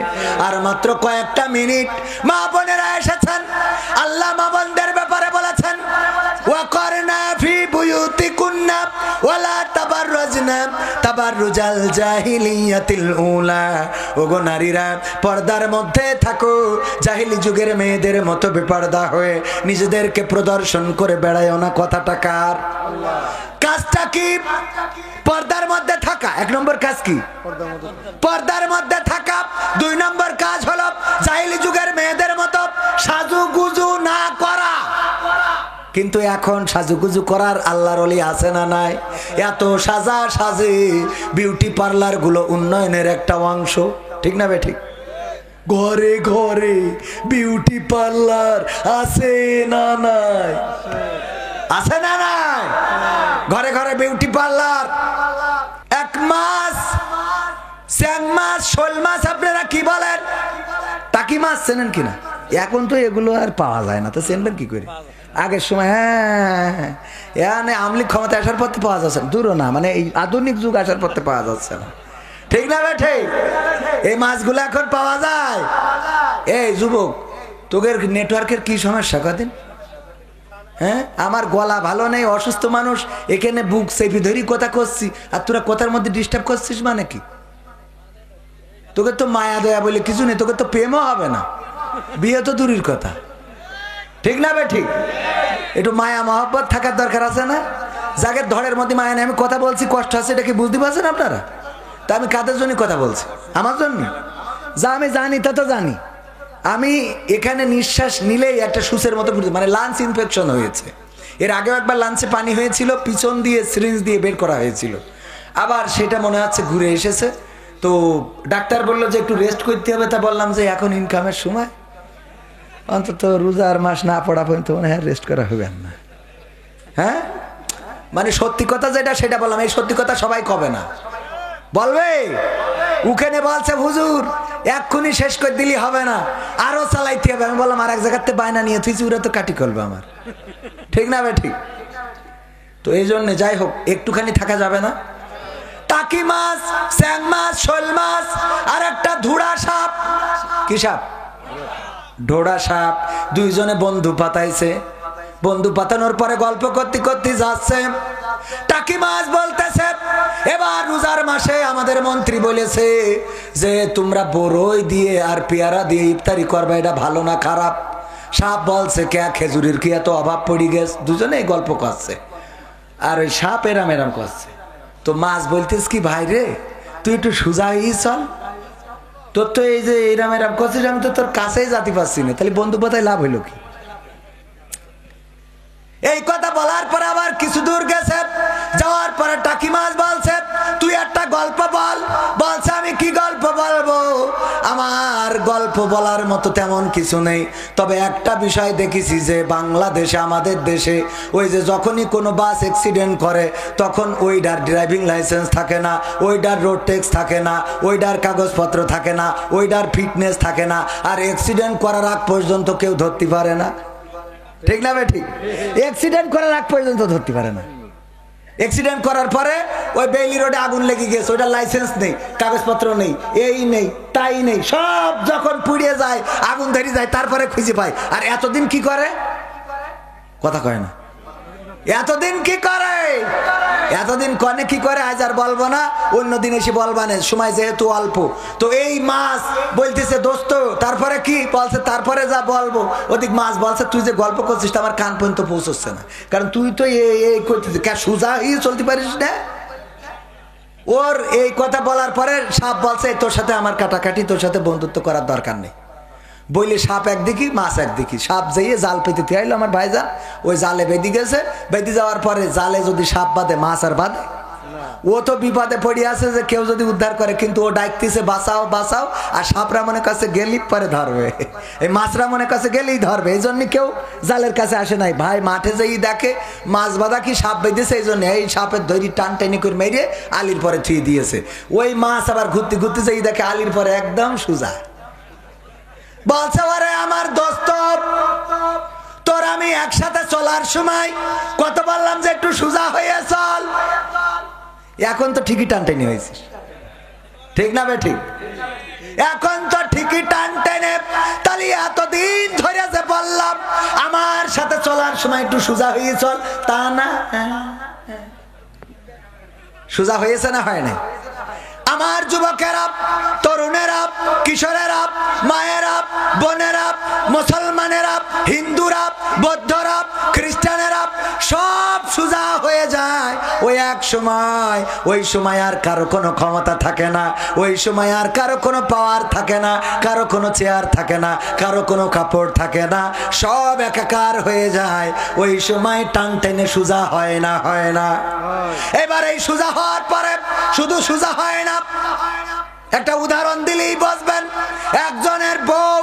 আর মাত্র কয়েকটা মিনিট। মা বোনেরা এসেছেন, আল্লাহ মা বোনদের ব্যাপারে বলেছেন ওয়াকারনা ফি বুয়ুতিকুন্না ওয়ালা তাবাররাজনা তাবাররুজাল জাহিলিয়াতিল উলা। ওগো নারীরা পর্দার মধ্যে থাকো, জাহিলি যুগের মেয়েদের মতো বেপর্দা হয়ে নিজেদেরকে প্রদর্শন করে বেড়ায়ও না। কথাটা কার? কাজটা কি? পর্দার মধ্যে থাকা। এক নম্বর কাজ কি? পর্দার মধ্যে থাকা। দুই নম্বর কাজ হলো জাহিলি যুগের মেয়েদের মতো সাজুগুজু না করা। কিন্তু এখন সাজুগুজু করার আল্লাহর ওলি আছে না নাই? এত সাজা সাজে বিউটি পার্লার গুলো উন্নয়নের একটা অংশ, ঠিক না বেঠিক? ঘরে ঘরে বিউটি পার্লার আছে না নাই? আছে না নাই? ঘরে ঘরে বিউটি পার্লার। এক মাস, স্যাং মাছ, শোল মাছ আপনারা কি বলেন? টাকি মাছ চেনেন কিনা? এখন তো এগুলো আর পাওয়া যায় না, তো চেনবেন কি করে? আগের সময় হ্যাঁ আমলি ক্ষমতা আসার পর পাওয়া যাচ্ছে, দূরও না, মানে এই আধুনিক যুগ আসার পর পাওয়া যাচ্ছে না, ঠিক না ঠিক? এই মাছগুলো এখন পাওয়া যায়। এই যুবক, তোদের নেটওয়ার্কের কি সমস্যা কদিন? হ্যাঁ, আমার গলা ভালো নেই, অসুস্থ মানুষ, এখানে বুক চেপে ধরি কথা করছি, আর তোরা কথার মধ্যে ডিস্টার্ব করছিস মানে কি? তোকে তো মায়া দয়া বলে কিছু নেই, তোকে তো প্রেমও হবে না, বিয়ে তো দূরের কথা, ঠিক না ভাই ঠিক? একটু মায়া মহব্বত থাকার দরকার আছে না? যাকে ধরের মধ্যে মায়া নেই, আমি কথা বলছি, কষ্ট আছে, এটা কি বুঝতে পারছেন আপনারা? তা আমি কাদের জন্য কথা বলছি? আমার জন্য। যা আমি জানি তা তো জানি, আমি এখানে নিঃশ্বাস নিলেই একটা সুসের মতো মানে লাঞ্চ ইনফেকশন হয়েছে। এর আগেও একবার লাঞ্চে পানি হয়েছিল, পিছন দিয়ে সিরিঞ্জ দিয়ে বের করা হয়েছিল, আবার সেটা মনে হচ্ছে ঘুরে এসেছে। তো ডাক্তার বললো যে একটু রেস্ট করতে হবে। তা বললাম যে এখন ইনকামের সময়, অন্তত রোজার মাস না পড়া পর্যন্ত মনে হয় রেস্ট করা হবে না। হ্যাঁ, মানে সত্যি কথা যেটা সেটা বললাম। এই সত্যি কথা সবাই কবে না, বলবে উখানে বলছে হুজুর এক্ষুনি শেষ করে দিলি হবে না, আরো চালাইতে হবে। আমি বললাম আর এক জায়গাতে বায়না নিয়ে তুই ওরা তো কাটি করবে আমার, ঠিক না বে ঠিক? তো এই জন্য যাই হোক একটুখানি থাকা যাবে না। টাকি মাছ, স্যাং মাছ, শোল মাছ, আর একটা ধুড়া সাপ। কি সাপ? ঢোড়া সাপ। দুইজনে বন্ধু পাতাইছে। বন্ধু পাতানোর পরে গল্প করতে করতে যাচ্ছে। টাকি মাছ বলতেছে এবার রোজার মাসে আমাদের মন্ত্রী বলেছে যে তোমরা বড়ই দিয়ে আর পেয়ারা দিয়ে ইফতারি করবে, এটা ভালো না খারাপ? সাপ বলছে কে খেজুরির কি এত অভাব পড়ে গেছে? দুজনে এই গল্প করছে আর ওই সাপ এরাম এরাম করছে। তো মাছ বলতেস কি ভাই রে তুই একটু সোজা হয়ে চল, তোর তো এই যে এরাম এরাম করছিস আমি তো তোর কাছেই যেতে পারছি না, তাহলে বন্ধু পাতায় লাভ হইল কি? এই কথা বলার পরে আবার কিছু দূর গেছে, যাওয়ার পরে টাকি মাছ বলছে তুই একটা গল্প বল। বলছে আমি কি গল্প বলবো, আমার গল্প বলার মতো তেমন কিছু নেই, তবে একটা বিষয় দেখেছি যে বাংলাদেশে আমাদের দেশে ওই যে যখনই কোনো বাস অ্যাক্সিডেন্ট করে তখন ওইটার ড্রাইভিং লাইসেন্স থাকে না, ওইটার রোড ট্যাক্স থাকে না, ওইটার কাগজপত্র থাকে না, ওইটার ফিটনেস থাকে না, আর অ্যাক্সিডেন্ট করার আগ পর্যন্ত কেউ ধরতে পারে না, ঠিক না বে ঠিক? অ্যাক্সিডেন্ট করার আগ পর্যন্ত ধরতে পারে না। অ্যাক্সিডেন্ট করার পরে ওই বেইলি রোডে আগুন লেগে গেছে, ওইটা লাইসেন্স নেই, কাগজপত্র নেই, এই নেই তাই নেই, সব যখন পুড়িয়ে যায় আগুন ধরে যায় তারপরে খুঁজে পায়। আর এতদিন কি করে? কথা কয় না। এতদিন কি করে? এতদিন কনে কি করে আজ আর বলবো না, অন্যদিন এসে বলবানে, সময় যেহেতু অল্প। তো এই মাছ বলতেছে দোস্ত তারপরে কি বলছে, তারপরে যা বলবো। ওদিক মাছ বলছে তুই যে গল্প করছিস আমার কান পর্যন্ত পৌঁছচ্ছে না, কারণ তুই তো এই করতেছিস, কে সোজা হয়ে চলতে পারিস না। ওর এই কথা বলার পরে সাপ বলছে তোর সাথে আমার কাটাকাটি, তোর সাথে বন্ধুত্ব করার দরকার নেই। বইলে সাপ একদিকে মাছ একদিকে। সাপ যাইয়ে জাল পেতে আইলো আমার ভাইজান, ওই জালে বেঁধে গেছে। বেঁধে যাওয়ার পরে জালে যদি সাপ বাঁধে মাছ আর বাঁধে? ও তো বিপদে পড়ে আছে যে কেউ যদি উদ্ধার করে, কিন্তু ও ডাকতেছে বাঁচাও বাঁচাও, আর সাপরা মনে কাছে গেলি পরে ধরবে, এই মাছরা মনে কাছে গেলেই ধরবে। এই জন্য কেউ জালের কাছে আসে নাই। ভাই মাঠে যেই দেখে মাছ বাঁধা কি সাপ বেঁধেছে, এই জন্য এই সাপের ধরি টান টেনে করে মেরে আলির পরে থুয়ে দিয়েছে। ওই মাছ আবার ঘুরতে ঘুরতে যেই দেখে আলির পরে একদম সোজা। বলছে ওরে আমার দোস্ত তোর আমি একসাথে চলার সময় কত বললাম যে একটু সোজা হয়ে চল, এখন তো ঠিকই টান টেনে হয়েছিস, ঠিক না বে ঠিক? এখন তো ঠিকই টান টেনে, তাহলে এতদিন ধরে যে বললাম আমার সাথে চলার সময় একটু সোজা হয়ে চল, তা না সোজা হয়েছে না হয় না? আমার যুবকেরা, তরুণেরা, কিশোরেরা, মায়েরা, বোনেরা, মুসলমানেরা, হিন্দুরা, বৌদ্ধরা, খ্রিস্টানেরা সব সোজা হয়ে যায় ওই এক সময়। ওই সময় আর কারো কোনো ক্ষমতা থাকে না, ওই সময় আর কারো কোনো পাওয়ার থাকে না, কারো কোনো চেয়ার থাকে না, কারো কোনো কাপড় থাকে না, সব একাকার হয়ে যায়। ওই সময় টান টেনে সোজা হয় না, হয় না? এবার এই সোজা হওয়ার পরে শুধু সোজা হয় না, একটা উদাহরণ দিলেই বুঝবেন। একজনের বউ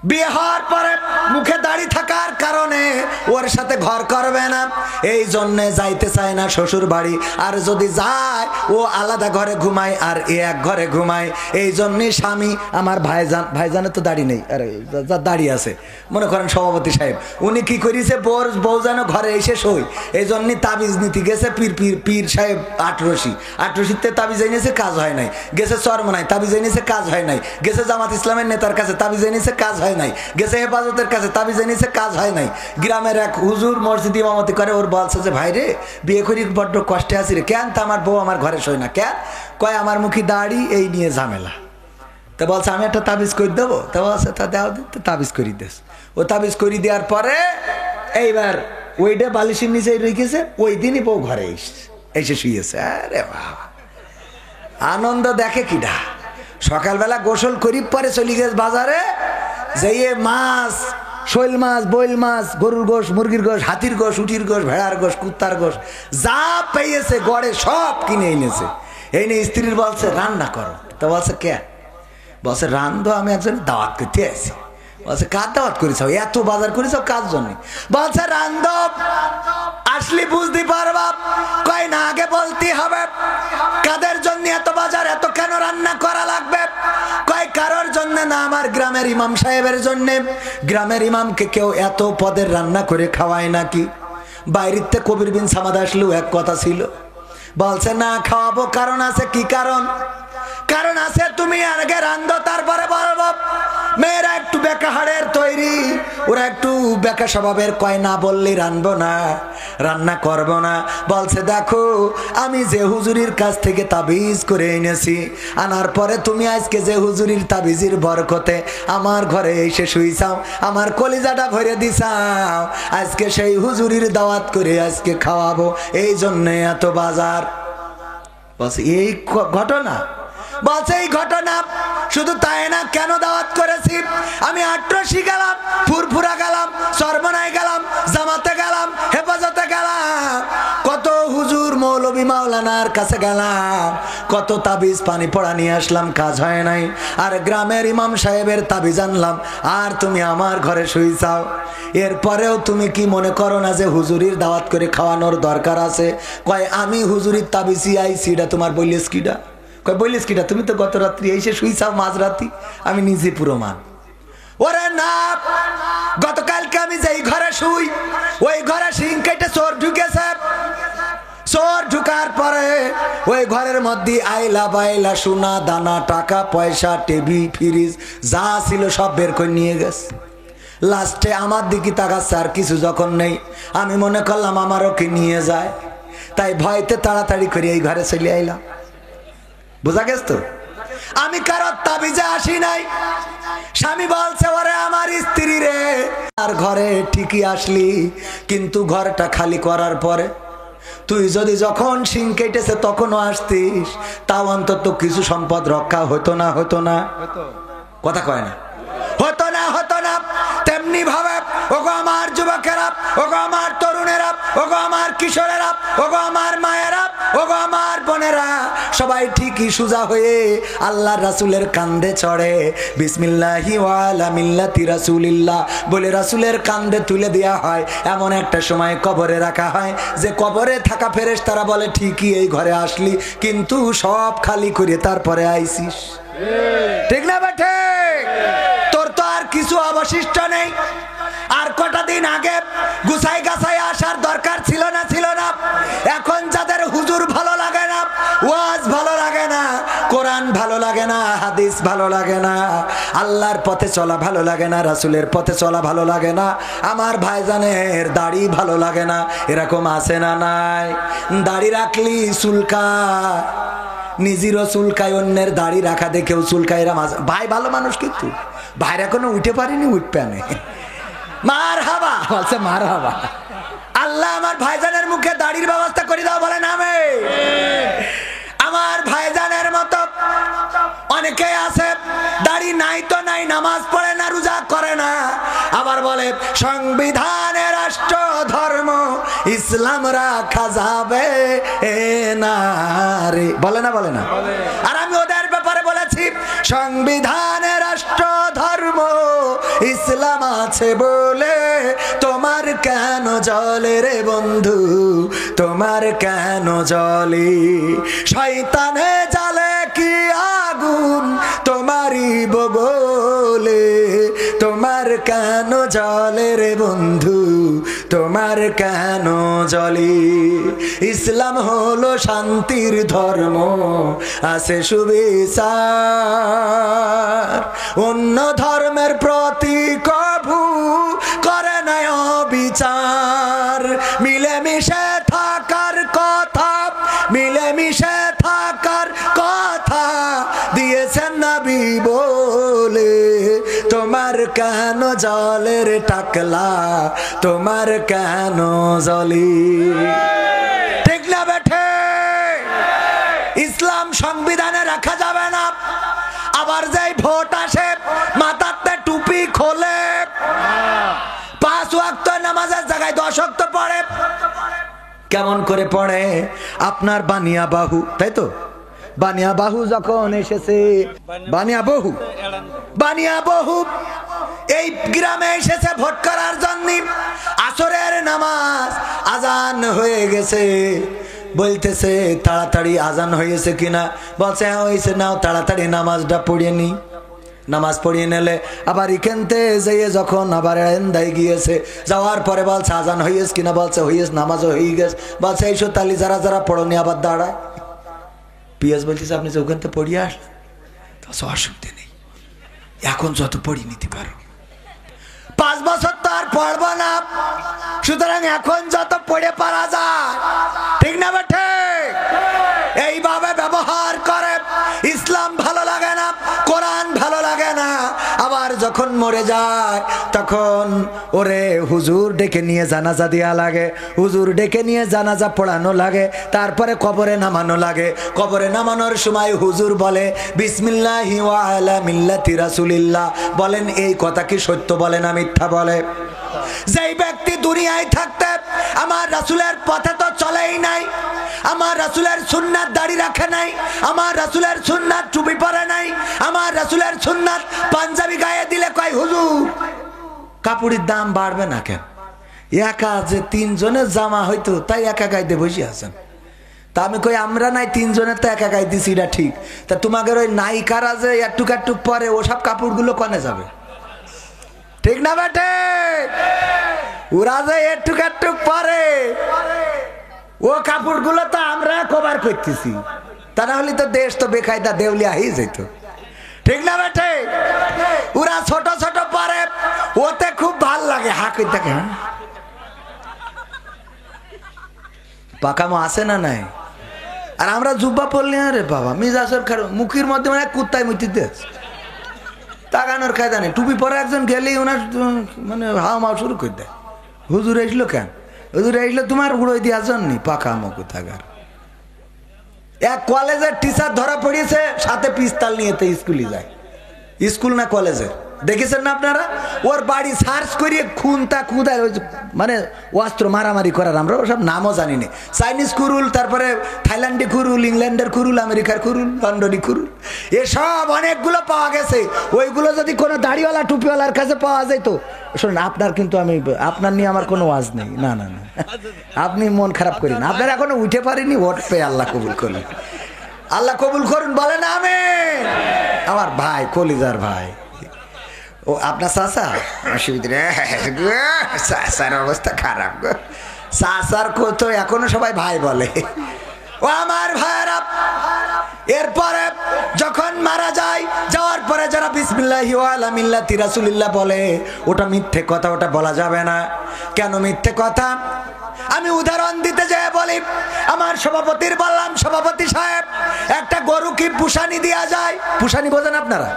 বিয়ে হওয়ার পরে মুখে দাড়ি থাকার কারণে ওর সাথে ঘর করবে না, এই জন্যে যাইতে চায় না শ্বশুর বাড়ি। আর যদি যায় ও আলাদা ঘরে ঘুমায় আর এ এক ঘরে ঘুমায়। এই জন্যে স্বামী আমার ভাইজান, ভাইজানের তো দাড়ি নেই, আরে যার দাড়ি আছে মনে করেন সভাপতি সাহেব, উনি কি করেছে বউ যেন ঘরে এসে শোয়, এই জন্যে তাবিজ নীতি গেছে পীর সাহেব আটরশিতে তাবিজ এনেছে, কাজ হয় নাই। গেছে চরমনায় তাবিজ এনেছে, কাজ হয় নাই। গেছে জামাত ইসলামের নেতার কাছে তাবিজ এনেছে, কাজ হয় নাই। গেছে হেফাজতের কাছে তাবিজ এনেছে, কাজ হয় নাই। গ্রামের এক হুজুর মসজিদ ইমামতি করে, ওর বলছে যে ভাই রে বিয়ে করি বড্ড কষ্টে আছি রে। কেন? তা আমার বউ আমার ঘরে শোয় না। কেন? কয় আমার মুখী দাড়ি, এই নিয়ে ঝামেলা। তা বলছে আমি একটা তাবিজ করে দেবো। তা বলছে তা দেওয়া দিতে তাবিজ করি দেস। ও তাবিজ করি দেওয়ার পরে এইবার ওইটা বালিশের নিচে রেখেছে, ওই দিনই বউ ঘরে এসে শুয়েছে। আরে বাবা, আনন্দ দেখে কিডা। সকালবেলা গোসল করি পরে চলে গেছে বাজারে, যে মাছ, শৈল মাছ, বইল মাছ, গরুর গোশ, মুরগির গোশ, হাতির গোশ, উটির গোশ, ভেড়ার গোশ, কুত্তার গোশ যা পেয়েছে গড়ে সব কিনে এনেছে। এই নিয়ে স্ত্রীর বলছে রান্না করো। তো বলছে কে? বলছে রান্ধো, আমি একজন দাওয়াত করতে আসি। বলছে কার দাওয়াত করেছ? এত বাজার করেছ কার জন্য? বলছে রান্ধো, আসলে বুঝতে পারবা। কয় না, আগে বলতে হবে কাদের জন্য এত বাজার, এত কেন রান্না করা লাগবে? কয় কারোর জন্য না, আমার গ্রামের ইমাম সাহেবের জন্য। গ্রামের ইমামকে কেউ এত পদের রান্না করে খাওয়ায় নাকি? বাইরেতে কবির বিন সামাদ আসলেও এক কথা ছিল। বলছে না খাওয়াবো, কারণ আছে। কি কারণ? কারণ আছে, তুমি আগে রান্ধো তারপরে বলবো। মেয়েরা একটু বেকা হাড়ের তৈরি, ওরা একটু বেকা স্বভাবের, কয় না বললে রানবো না, রান্না করবো না। বলছে দেখো, আমি যে হুজুরির কাছ থেকে তাবিজ করে এনেছি, আনার পরে তুমি আজকে যে হুজুরির তাবিজের বরকতে আমার ঘরে এসে শুইছাও, আমার কলিজাটা ভরে দিছাও, আজকে সেই হুজুরির দাওয়াত করে আজকে খাওয়াবো, এই জন্যে এত বাজার। বলছে এই ঘটনা? বলছে এই ঘটনা। শুধু তাই না, কেন দাওয়াত করেছি? আমি আট্রসি গেলাম, ফুরফুরা গেলাম, সরবনায় গেলাম, জামাতে গেলাম, হেফাজতে গেলাম, কত হুজুর মৌলবী মাওলানার কাছে গেলাম, কত তাবিজ পানি পড়া নিয়ে আসলাম, কাজ হয় নাই। আর গ্রামের ইমাম সাহেবের তাবিজ আনলাম, আর তুমি আমার ঘরে শুইছাও। এরপরেও তুমি কি মনে করো না যে হুজুরির দাওয়াত করে খাওয়ানোর দরকার আছে? কয় আমি হুজুরির তাবিজি আইছি, এটা তোমার বললিস কিডা? কয় বললিস কিডা? তুমি তো গত রাত্রি এসে শুইছাও মাঝরাতি, আমি নিজে পুরো মান। ওরে না, গতকালকে আমি যেই ঘরে শুই, ওই ঘরে শিং কেটে চোর ঢুকেছে। চোর ঢুকার পরে ওই ঘরের মধ্যে আইলা বাইলা সোনা দানা, টাকা পয়সা, টিভি, ফ্রিজ যা ছিল সব বের করে নিয়ে গেছে। লাস্টে আমার দিকে তাকাচ্ছে, আর কিছু যখন নেই, আমি মনে করলাম আমারও কি নিয়ে যায়, তাই ভয়তে তাড়াতাড়ি করে এই ঘরে চলে আইলাম। বোঝা গেছ তো? আমি কারোর তাবিজে আসি নাই। স্বামী বলছে ওরে আমার স্ত্রী রে, আর ঘরে ঠিকই আসলি, কিন্তু ঘরটা খালি করার পরে তুই যদি যখন শিং কেটেছে তখনও আসতিস, তাও অন্তত কিছু সম্পদ রক্ষা হতো না? হতো না? কথা কয় না? হতো না? হতো না? তেমনি ভাবে ওগো আমার যুবকেরা, ওগো আমার তরুণেরা, ওগো আমার কিশোরেরা, ওগো আমার মায়েরা, ওগো আমার বোনেরা, সবাই ঠিকই সুজা হয়ে আল্লাহর রাসূলের কাঁধে চড়ে বিসমিল্লাহি ওয়া আলা মিল্লাতি রাসূলিল্লাহ বলে রাসূলের কাঁধে তুলে দেয়া হয়। এমন একটা সময় কবরে রাখা হয় যে কবরে থাকা ফেরেশতারা বলে ঠিকই এই ঘরে আসলি, কিন্তু সব খালি করে তারপরে আইছিস। ঠিক না বেঠে? তোর তো আর কিছু অবশিষ্ট নেই। আর কটা দিন আগে গুছাই গাছাই আসার দরকার ছিল না? ছিল না? এখন যাদের হুজুর ভালো লাগে না, ওয়াজ ভালো লাগে না, কোরআন ভালো লাগে না, হাদিস ভালো লাগে না, আল্লাহর পথে চলা ভালো লাগে না, রাসূলের পথে চলা ভালো লাগে না, আমার ভাইজানের দাড়ি ভালো লাগে না, এরকম আছে না নাই? দাড়ি রাখলি চুলকা, নিজেরও চুলকায়, অন্যের দাড়ি রাখা দেখেও চুলকায়। ভাই ভালো মানুষ, কিন্তু ভাইরা এখনো উঠে পারিনি, উঠবে না। মার হাবা বলছে, মার হাবা। আল্লাহ আমার ভাইজানের মুখে দাড়ির ব্যবস্থা করে দাও, বলে নামে। আমার ভাইজানের মতো অনেকে আছে, দাড়ি নাই তো নাই, নামাজ পড়ে না, রোজা করে না, আবার বলে সংবিধানে রাষ্ট্র ধর্ম ইসলাম রাখা যাবে না রে, বলে না? বলে না? আর আমি ওদের ব্যাপারে বলেছি সংবিধানে রাষ্ট্র ধর্ম ইসলাম আছে বলে তোমার কেন জলে রে বন্ধু, তোমার কেন জলে? শয়তানে জ্বালে কি আগুন তোমারই বগলে, তোমার কেন জলে রে বন্ধু, তোমার কেন জলে? ইসলাম হলো শান্তির ধর্ম, আছে সুবিচার, অন্য ধর্মের প্রতি কভু করে না বিচার। মিলেমিশে থাকার কথা, মিলেমিশে থাকার কথা দিয়েছেন নবী বলে, তোমার কেন জলের টাকলা, তোমার কেন জলি? ঠিক না বেঠে? ইসলাম সংবিধানে রাখা যাবে না। আবার যাই ভোট আসে, মাথাতে টুপি 10 ওয়াক্ত পড়ে। কেমন করে পড়ে? আপনার বানিয়া বাহু, তাই তো? বানিয়া বাহু যখন এসেছে, বানিয়া বহু এই গ্রামে এসেছে ভোট করার জন্য। আসরের নামাজ আজান হয়ে গেছে, বলতেছে তাড়াতাড়ি আজান হয়েছে কিনা? বলছে হ্যাঁ হয়েছে, নাও তাড়াতাড়ি নামাজটা পড়িয়ে নি। নামাজ পড়িয়ে নিলে আবার ইকেনতে যেয়ে যখন আবার এন্দায় গিয়েছে, যাওয়ার পরে বলছে আজান হইয়েছে কিনা? বলছে হইয়েছে, নামাজও হয়ে গেছে। বলছে এইসব তালি যারা যারা পড়নি আবার দাঁড়ায়। পিয়াজ বলতেছে আপনি যে ওখান থেকে পড়িয়ে আসলেন, অসুবিধে নেই, এখন যত পড়ি নিতে পারো। 5 বছর তো আর পড়বো না, সুতরাং এখন যত পড়ে পারা যায়, ঠিক না বেঠে? এইভাবে ব্যবহার করে। ইসলাম ভালো লাগে না, কোরআন ভালো লাগে না। আবার যখন মরে যায় তখন ওরে হুজুর ডেকে নিয়ে জানাজা দেয়া লাগে, হুজুর ডেকে নিয়ে জানাজা পড়ানো লাগে, তারপরে কবরে নামানো লাগে। কবরে নামানোর সময় হুজুর বলে বিসমিল্লাহি ওয়া আলা মিল্লাতি রাসূলিল্লাহ। বলেন এই কথা কি সত্য বলে না মিথ্যা বলে? যেই ব্যক্তি দুনিয়ায় থাকতে আমার রাসূলের পথে তো চলেই নাই, আমার রাসূলের সুন্নাত দাড়ি রাখে নাই, আমার রাসূলের সুন্নাত টুপি পরে নাই, আমার রাসূলের সুন্নাত পাঞ্জাবি গায়ে দিলে কয় হুজুর কাপড়ের দাম বাড়বে না কেন? একা যে 3 জনের জামা হইতো তাই একা গাইতে বসে আছেন। তা আমি কই আমরা নাই 3 জনের তো একা গাই দিছি, এটা ঠিক। তা তোমাদের ওই নায়িকারা যে একটুক একটুক পরে ওসব কাপড়গুলো কনে যাবে? ঠিক না বেটে? ওরা যে একটুক একটুক পরে ও কাপড়গুলো তো আমরা কভার করতেছি, তা না হলে তো দেশ তো বেকায়দা দেউলিয়া হয়ে যেত, ঠিক না বেটে? ওরা ছোট ছোট পরে, ওতে খুব ভাল লাগে। হাঁকি থাকে, পাকামো আছে না নাই? আর আমরা জুব্বা পড়লি রে বাবা মিজাসের মুখের মধ্যে মানে কুত্তায় মুতিতে তাকানোর কায়দা নেই। টুপি পরে একজন গেলেই ওনার মানে হাওয়া মাও শুরু করে দেয়। হুজুর এসলো কেন? হুজুর এসলো তোমার উড়োই দেওয়ার জন্য। পাকামো কোথাকার। এক কলেজের টিচার ধরা পড়িয়েছে, সাথে পিস্তল নিয়ে স্কুলে যায়। স্কুল না কলেজের, দেখেছেন না আপনারা? ওর বাড়ি সার্চ করিয়ে খুনতা খুদায় মানে অস্ত্র মারামারি করার, আমরা ওসব নামও জানি না। চাইনিজ কুরুল, তারপরে থাইল্যান্ডি কুরুল, ইংল্যান্ডের কুরুল, আমেরিকার কুরুল, লন্ডনি কুরুল, এসব অনেকগুলো পাওয়া গেছে। ওইগুলো যদি কোনো দাড়িওয়ালা টুপিওয়ালার কাছে পাওয়া যেত, শোনেন আপনার কিন্তু আমি আপনার নিয়ে আমার কোনো ওয়াজ নেই, না না না, আপনি মন খারাপ করেন, আপনার এখনো উঠে পারিনি, ওট পেয়ে আল্লাহ কবুল করলেন, আল্লাহ কবুল করুন, বলেন আমিন। আমার ভাই, কলিজার ভাই, ও আপনার চাচা, অসুবিধা চাচার অবস্থা খারাপ গো। চাচার তো এখনো সবাই ভাই বলে। ও আমার ভাইরা, এরপরে যখন মারা যায়, যাওয়ার পরে যারা বিসমিল্লাহি ওয়া আলা মিল্লাতি রাসূলিল্লাহ বলে, ওটা মিথ্যে কথা, ওটা বলা যাবে না। কেন মিথ্যে কথা? আমি উদাহরণ দিতে যেয়ে বলি, আমার সভাপতির বললাম, সভাপতি সাহেব একটা গরু কি পুষানি দেওয়া যায়? পুষানি বোঝেন আপনারা?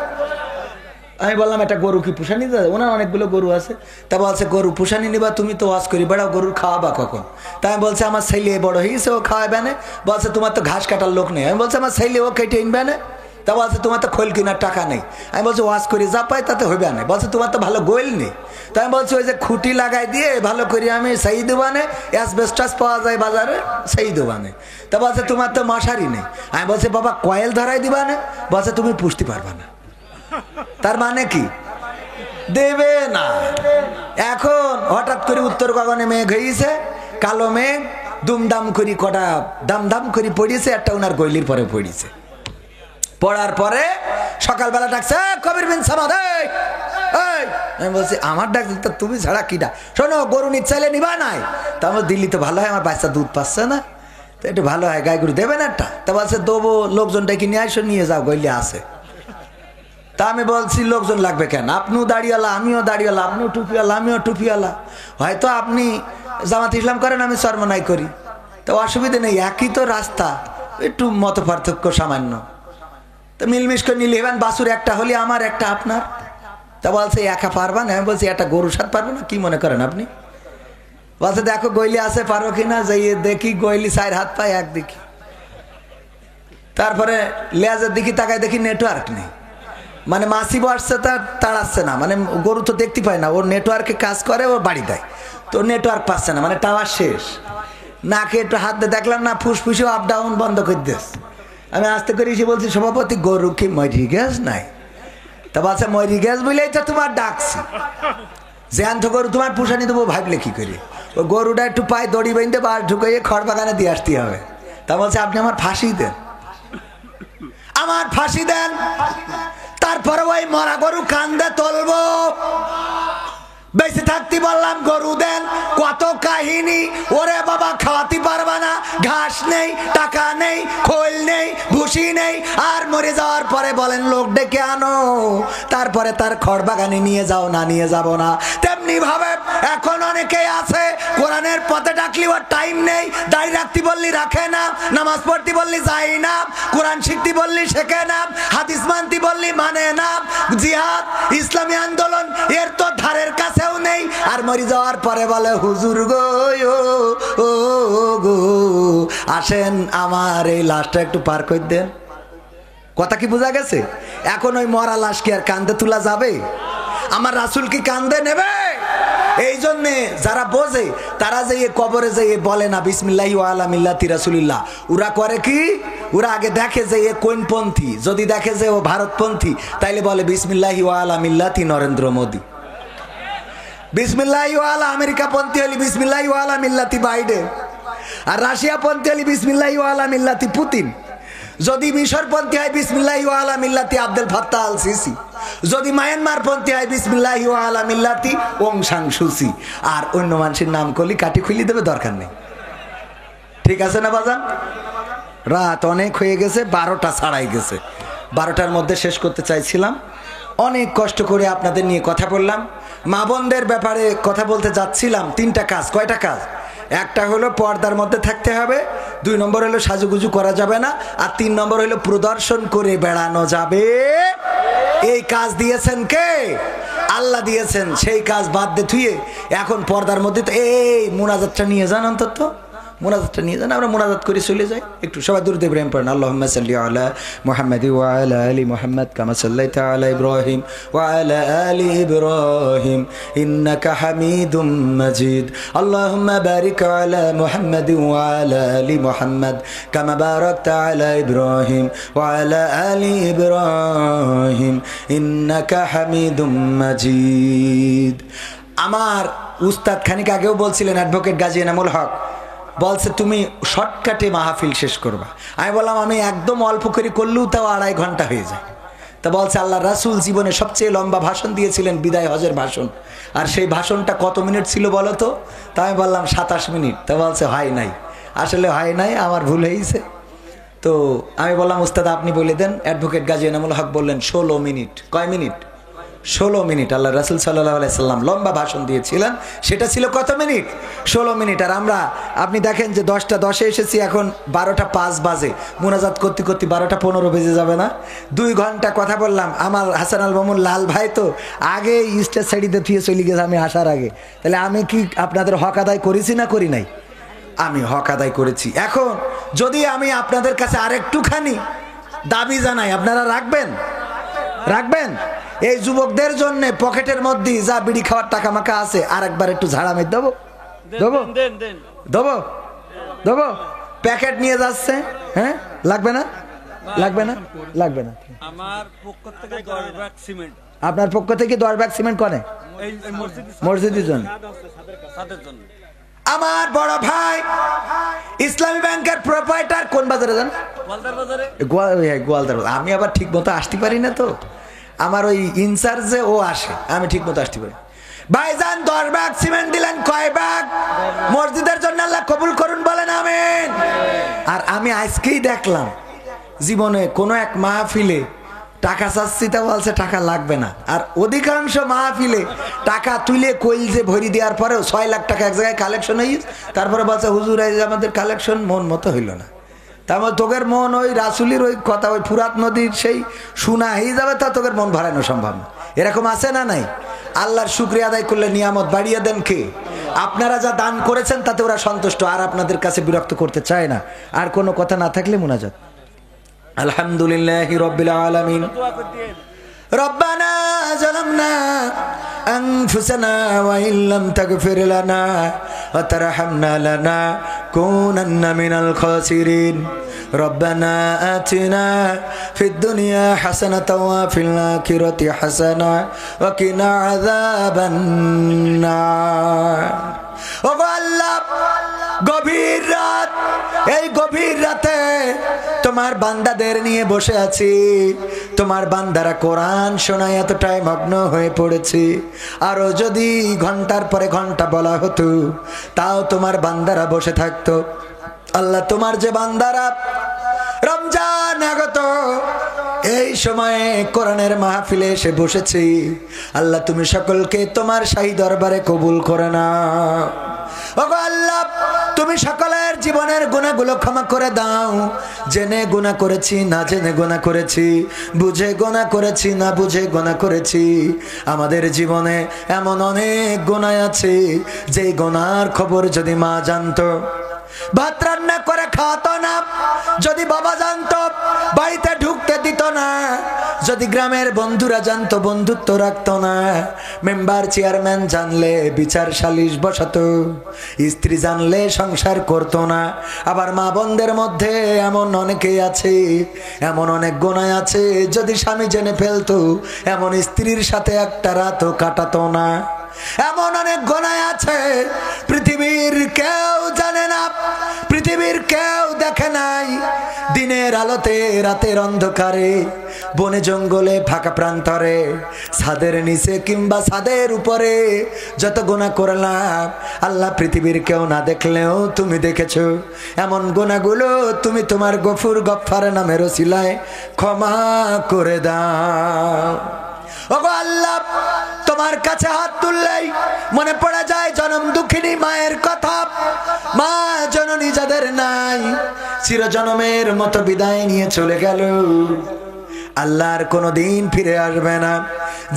আমি বললাম একটা গরু কি পুষানি দেওয়া যায়? ওনার অনেকগুলো গরু আছে। তা বলছে গরু পুষানি নিবা তুমি তো ওয়াজ করি বেড়াও, গরুর খাওয়াবা কখন? তাই আমি বলছে আমার ছেলে বড় হয়ে গেছে, ও খাওয়াবে না। বলছে তোমার তো ঘাস কাটার লোক নেই। আমি বলছি আমার ছেলে ও কেটে ইনবে না। তা বলছে তোমার তো খোল কেনার টাকা নেই। আমি বলছি ওয়াজ করি যা পাই তাতে হইবে না। বলছে তোমার তো ভালো গোয়েল নেই। তাই আমি বলছি ওই যে খুঁটি লাগাই দিয়ে ভালো করি আমি সেই দোবানে, অ্যাসবেস্টাস পাওয়া যায় বাজারে, সেই দোবানে। তা বলছে তোমার তো মশারি নেই। আমি বলছি বাবা কয়েল ধরাই দিবা না। বলছে তুমি পুষতে পারবা না। তার মানে কি? দেবে না। এখন হঠাৎ করে উত্তর গগনে মেঘ হয়েছে, কালো মেঘ, দুমদাম করি কটা দাম করি পড়িয়েছে, একটা ওনার গইলির পরে পড়িয়েছে। পড়ার পরে সকালবেলা ডাকছে কবির বিন সামাদ, আমি বলছি আমার ডাক তো তুমি ছাড়া কিটা? শোনো গরু নিচ্ছাইলে নিবা নাই? তা আমার দিল্লি তো ভালো হয়, আমার বাচ্চা দুধ পাচ্ছে না, তো একটু ভালো হয়, গাই গরু দেবেন একটা? তা বলছে দেবো, লোকজন ডেকে নিয়ে আসো, নিয়ে যাও, গইলে আছে। তা আমি বলছি লোকজন লাগবে কেন? আপনিও দাড়িওয়ালা, আমিও দাড়িওয়ালা, আপনিও টুপিওয়ালা, আমিও টুপিওয়ালা, হয়তো আপনি জামাত ইসলাম করেন, আমি চরমনাই করি, তো অসুবিধা নেই, একই তো রাস্তা, একটু মত পার্থক্য সামান্য, তো মিলমিশ করে নিলে এবার বাসুর একটা হলে আমার একটা আপনার। তা বলছে একা পারবা না? আমি বলছি একটা গরুর সাথে পারবো না, কি মনে করেন আপনি? বলছে দেখো গইলি আছে, পারো কিনা, যাই দেখি গইলি 4 হাত পায় একদিকে, তারপরে লেজের দিকে তাকায় দেখি নেটওয়ার্ক নেই, মানে মাসি বসছে তার তাড়াচ্ছে না, মানে গরু তো দেখতে পায় না, ওর নেটওয়ার্কে কাজ করে, ও বাড়ি দেয়, তো নেটওয়ার্ক পাচ্ছে না, মানে টাওয়ার শেষ। নাকে একটু হাত দিয়ে দেখলাম না, ফুসফুসেও আপ ডাউন বন্ধ করে দিস। আমি আস্তে করে এসে বলছি, সভাপতি গরু কি মরি গ্যাস নাই? তা বলছে মরি গ্যাস বলেই তো তোমার ডাকছি, জ্যান্ত গরু তোমার পুষানি দেবো ভাবলে কি করি? ওই গরুটা একটু পায়ে দড়ি বেঁধে বা ঢুকিয়ে খড় বাগানে দিয়ে আসতে হবে। তা বলছে আপনি আমার ফাঁসি দেন, আমার ফাঁসি দেন, তারপরে ওই মরা গরু কান্দে তুলবো। বেঁচে থাকতে বললাম গরু দেন, কত কাহিনী। ওরে বাবা খাওয়াতে পারবা না, ঘাস নেই, টাকা নেই, খোল নেই, ভুসি নেই। আর মরে যাওয়ার পরে বলেন লোক ডেকে আনো, তারপরে তার খড় বাগানে নিয়ে যাও, না নিয়ে যাব না। তেমনি ভাবে এখন অনেকেই আছে কোরআনের পথে ডাকলি ওর টাইম নেই, দাঁড়িয়ে রাখতে বললি রাখে না, নামাজ পড়তে বললি যাই না, কোরআন শিখতে বললি শেখে না, হাদিস মানতে বললি মানে না। জিহাদ ইসলামী আন্দোলন এর তো ধারের কাছে নেই। আর মরে যাওয়ার পরে বলে হুজুর গো ও গো আসেন আমার এই লাশটা একটু পার করে দেন। কথা কি বোঝা গেছে? এখন ওই মরা লাশ কি আর কান্দে তোলা যাবে? আমার রাসূল কি কান্দে নেবে? এই জন্যে যারা বোঝে তারা যে কবরে যে বলে না বিসমিল্লাহি ওয়া আলা মিল্লাতি রাসূলিল্লাহ, ওরা করে কি, ওরা আগে দেখে যে এ কোন পন্থী। যদি দেখে যে ও ভারতপন্থী, তাইলে বলে বিসমিল্লাহি ওয়া আলা মিল্লাতি নরেন্দ্র মোদী। বিসমিল্লাহি ওয়া আলা আমেরিকা পন্থী হলি বিসমিল্লাহি ওয়া আলা মিল্লাতি বাইডেন। আর রাশিয়া পন্থী হলি বিসমিল্লাহি ওয়া আলা মিল্লাতি পুতিন। যদি মিশর পন্থী হয় বিসমিল্লাহি ওয়া আলা মিল্লাতি আব্দুল ফাত্তাহ আল সিসি। যদি মায়ানমার পন্থী হয় বিসমিল্লাহি ওয়া আলা মিল্লাতি ওং সাং সুচি। আর অন্য মানুষের নাম করলি কাটি খুলি দেবে, দরকার নেই। ঠিক আছে না বাজান? রাত অনেক হয়ে গেছে, 12টা ছাড়াই গেছে। 12টার মধ্যে শেষ করতে চাইছিলাম। অনেক কষ্ট করে আপনাদের নিয়ে কথা বললাম। মা বোনদের ব্যাপারে কথা বলতে যাচ্ছিলাম। 3টা কাজ। কয়টা কাজ? একটা হলো পর্দার মধ্যে থাকতে হবে, 2 নম্বর হলো সাজুগুজু করা যাবে না, আর 3 নম্বর হলো প্রদর্শন করে বেড়ানো যাবে। এই কাজ দিয়েছেন কে? আল্লাহ দিয়েছেন। সেই কাজ বাদ দিয়ে থুয়ে এখন পর্দার মধ্যে তো এই মুনাজাতটা নিয়ে যান, অন্তত মুনাজাতটা নিয়ে যান, আমরা মুনাজাত করে চলে যাই। একটু সবাই দুরূদ ইব্রাহিম পড়েন। আল্লাহুম্মা সাল্লি আলা মুহাম্মাদি ওয়া আলা আলি মুহাম্মাদ কামা সাল্লাইতা আলা ইব্রাহিম ওয়া আলা আলি ইব্রাহিম ইন্নাকা হামিদুম মাজিদ। আল্লাহুম্মা বারিক আলা মুহাম্মাদি ওয়া আলা আলি মুহাম্মাদ কামা বারাকতা আলা ইব্রাহিম ওয়া আলা আলি ইব্রাহিম ইন্নাকা হামিদুম মাজিদ। আমার উস্তাদ খানিক আগেও বলছিলেন, অ্যাডভোকেট গাজী এনামুল হক বলছে তুমি শর্টকাটে মাহফিল শেষ করবা। আমি বললাম আমি একদম অল্প করে করলেও তাও 2.5 ঘন্টা হয়ে যায়। তা বলছে আল্লাহ রাসূল জীবনে সবচেয়ে লম্বা ভাষণ দিয়েছিলেন, বিদায় হজের ভাষণ। আর সেই ভাষণটা কত মিনিট ছিল বলো তো? তা আমি বললাম 27 মিনিট। তা বলছে হয় নাই, আসলে হয় নাই, আমার ভুল হয়েছে। তো আমি বললাম উস্তাদ আপনি বলে দেন। অ্যাডভোকেট গাজী এনামুল হক বললেন 16 মিনিট। কয় মিনিট? 16 মিনিট। আল্লাহ রাসূল সাল্লাল্লাহু আলাইহি সাল্লাম লম্বা ভাষণ দিয়েছিলেন, সেটা ছিল কত মিনিট? 16 মিনিট। আর আমরা আপনি দেখেন যে 10টা 10-এ এসেছি, এখন 12টা 5 বাজে। মুনাজাত করতে করতে 12টা 15 বেজে যাবে না? 2 ঘন্টা কথা বললাম। আমার হাসান আল মামুন লাল ভাই তো আগে স্টেজ সাইডে ফিরে চলে গেছে আমি আসার আগে। তাহলে আমি কি আপনাদের হক আদায় করেছি না করি নাই? আমি হক আদায় করেছি। এখন যদি আমি আপনাদের কাছে আরেকটুখানি দাবি জানাই, আপনারা রাখবেন? রাখবেন? এই যুবকদের জন্য পকেটের মধ্যে যা বিড়ি খাওয়ার টাকা মাকা আছে আর একবার একটু ঝাড়া মেরে দেবো, দেবো, দেবো, দেবো। প্যাকেট নিয়ে যাচ্ছে, হ্যাঁ? লাগবে না? লাগবে না? লাগবে না। আমার পক্ষ থেকে 10 ব্যাগ সিমেন্ট। আপনার পক্ষ থেকে 10 ব্যাগ সিমেন্ট কোনে? মসজিদের জন্য। আমার বড় ভাই ইসলামী ব্যাংকের প্রোপাইটার কোন বাজারে যান? গোয়ালদার বাজারে। আমি আবার ঠিক মতো আসতে পারি না, তো আমার ওই ইনচার্জে ও আসে, আমি ঠিক মতো আসতে পারি। ভাইজান 10 ব্যাগ সিমেন্ট দিলেন। কয় ব্যাগ? মসজিদের জন্য আল্লাহ কবুল করুন বলেন আমিন। আর আমি আজকেই দেখলাম জীবনে কোনো এক মাহফিলে টাকা চাচ্ছি, তা বলছে টাকা লাগবে না। আর অধিকাংশ মাহফিলে টাকা তুলে কইল যে ভরি দেওয়ার পরেও 6 লাখ টাকা এক জায়গায় কালেকশন হয়ে, তারপরে বলছে হুজুর এই যে আমাদের কালেকশন মন মতো হইল না। তারপর তোকের মন ওই রাসূলের ওই কথা, ওই ফুরাত নদীর সেই শোনা হয়ে যাবে, তা তোকের মন ভরানো সম্ভব না। এরকম আছে না নাই? আল্লাহর শুকরিয়া আদায় করলে নিয়ামত বাড়িয়ে দেন কে? আপনারা যা দান করেছেন তাতে ওরা সন্তুষ্ট, আর আপনাদের কাছে বিরক্ত করতে চায় না। আর কোনো কথা না থাকলে মুনাজাত। আলহামদুলিল্লাহি রাব্বিল আলামিন। রব্বানা যালামনা أنفسنا وإن لم تغفر لنا وترحمنا لنكونن من الخاسرين ربنا آتنا في الدنيا حسنة وفي الآخرة حسنة وقنا عذاب النار ও আল্লাহ গভীর রাত এই গভীর রাতে তোমার বান্দাদের নিয়ে বসে আছি তোমার বান্দারা কোরআন শোনায় এতটাই মগ্ন হয়ে পড়েছে আরো যদি ঘন্টার পরে ঘন্টা বলা হতো তাও তোমার বান্দারা বসে থাকতো আল্লাহ তোমার যে বান্দারা রমজান আগত এই সময়ে কোরআনের মাহফিলে এসে বসেছি আল্লাহ তুমি সকলকে তোমার শাহী দরবারে কবুল করে নাও ওগো আল্লাহ তুমি সকলের জীবনের গুনাহগুলো ক্ষমা করে দাও জেনে গুনাহ করেছি না জেনে গুনাহ করেছি বুঝে গুনাহ করেছি না বুঝে গুনাহ করেছি আমাদের জীবনে এমন অনেক গুনাহ আছে যেই গুনাহর খবর যদি মা জানতো ভাত রান্না করে খাওয়াতো না যদি বাবা জানতো বাড়িতে ঢুকতে দিত না যদি গ্রামের বন্ধুরা জানতো বন্ধুত্ব রাখতো না মেম্বার চেয়ারম্যান জানলে বিচার সালিশ বসাতো স্ত্রী জানলে সংসার করতো না আবার মা বোনদের মধ্যে এমন অনেকেই আছে এমন অনেক গুনাহ আছে যদি স্বামী জেনে ফেলতো এমন স্ত্রীর সাথে একটা রাতও কাটাতো না এমন অনেক গুনাহ আছে পৃথিবীর কেউ জানে না পৃথিবীর কেউ দেখে নাই দিনের আলোতে রাতের অন্ধকারে বনে জঙ্গলে ফাঁকা প্রান্তরে ছাদের নিচে কিংবা ছাদের উপরে যত গুনাহ করলাম আল্লাহ পৃথিবীর কেউ না দেখলেও তুমি দেখেছো এমন গুনাহগুলো তুমি তোমার গফুর গফফার নামের ওসিলায় ক্ষমা করে দাও ওগো আল্লাহ তোমার কাছে হাত তুললেই মনে পড়ে যায় জনম দুঃখিনী মায়ের কথা মা জননী যাদের নাই চিরজনমের মতো বিদায় নিয়ে চলে গেল আল্লাহর কোনোদিন ফিরে আসবে না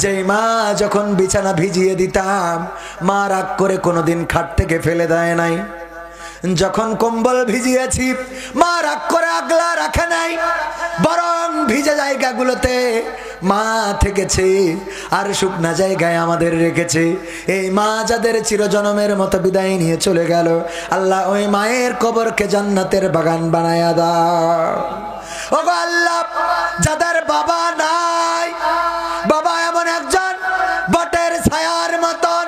যেই মা যখন বিছানা ভিজিয়ে দিতাম মা রাগ করে কোনোদিন খাট থেকে ফেলে দেয় নাই যখন কম্বল ভিজিয়েছি মা রাগ করে আগলা রাখে নাই বরং ভিজে জায়গাগুলোতে মা থেকেছে আর শুকনা জায়গায় আমাদের রেখেছে এই মা যাদের চিরজনমের মতো বিদায় নিয়ে চলে গেল আল্লাহ ওই মায়ের কবরকে জান্নাতের বাগান বানায়া দাও ওগো আল্লাহ যাদের বাবা নাই বাবা এমন একজন বটের ছায়ার মতন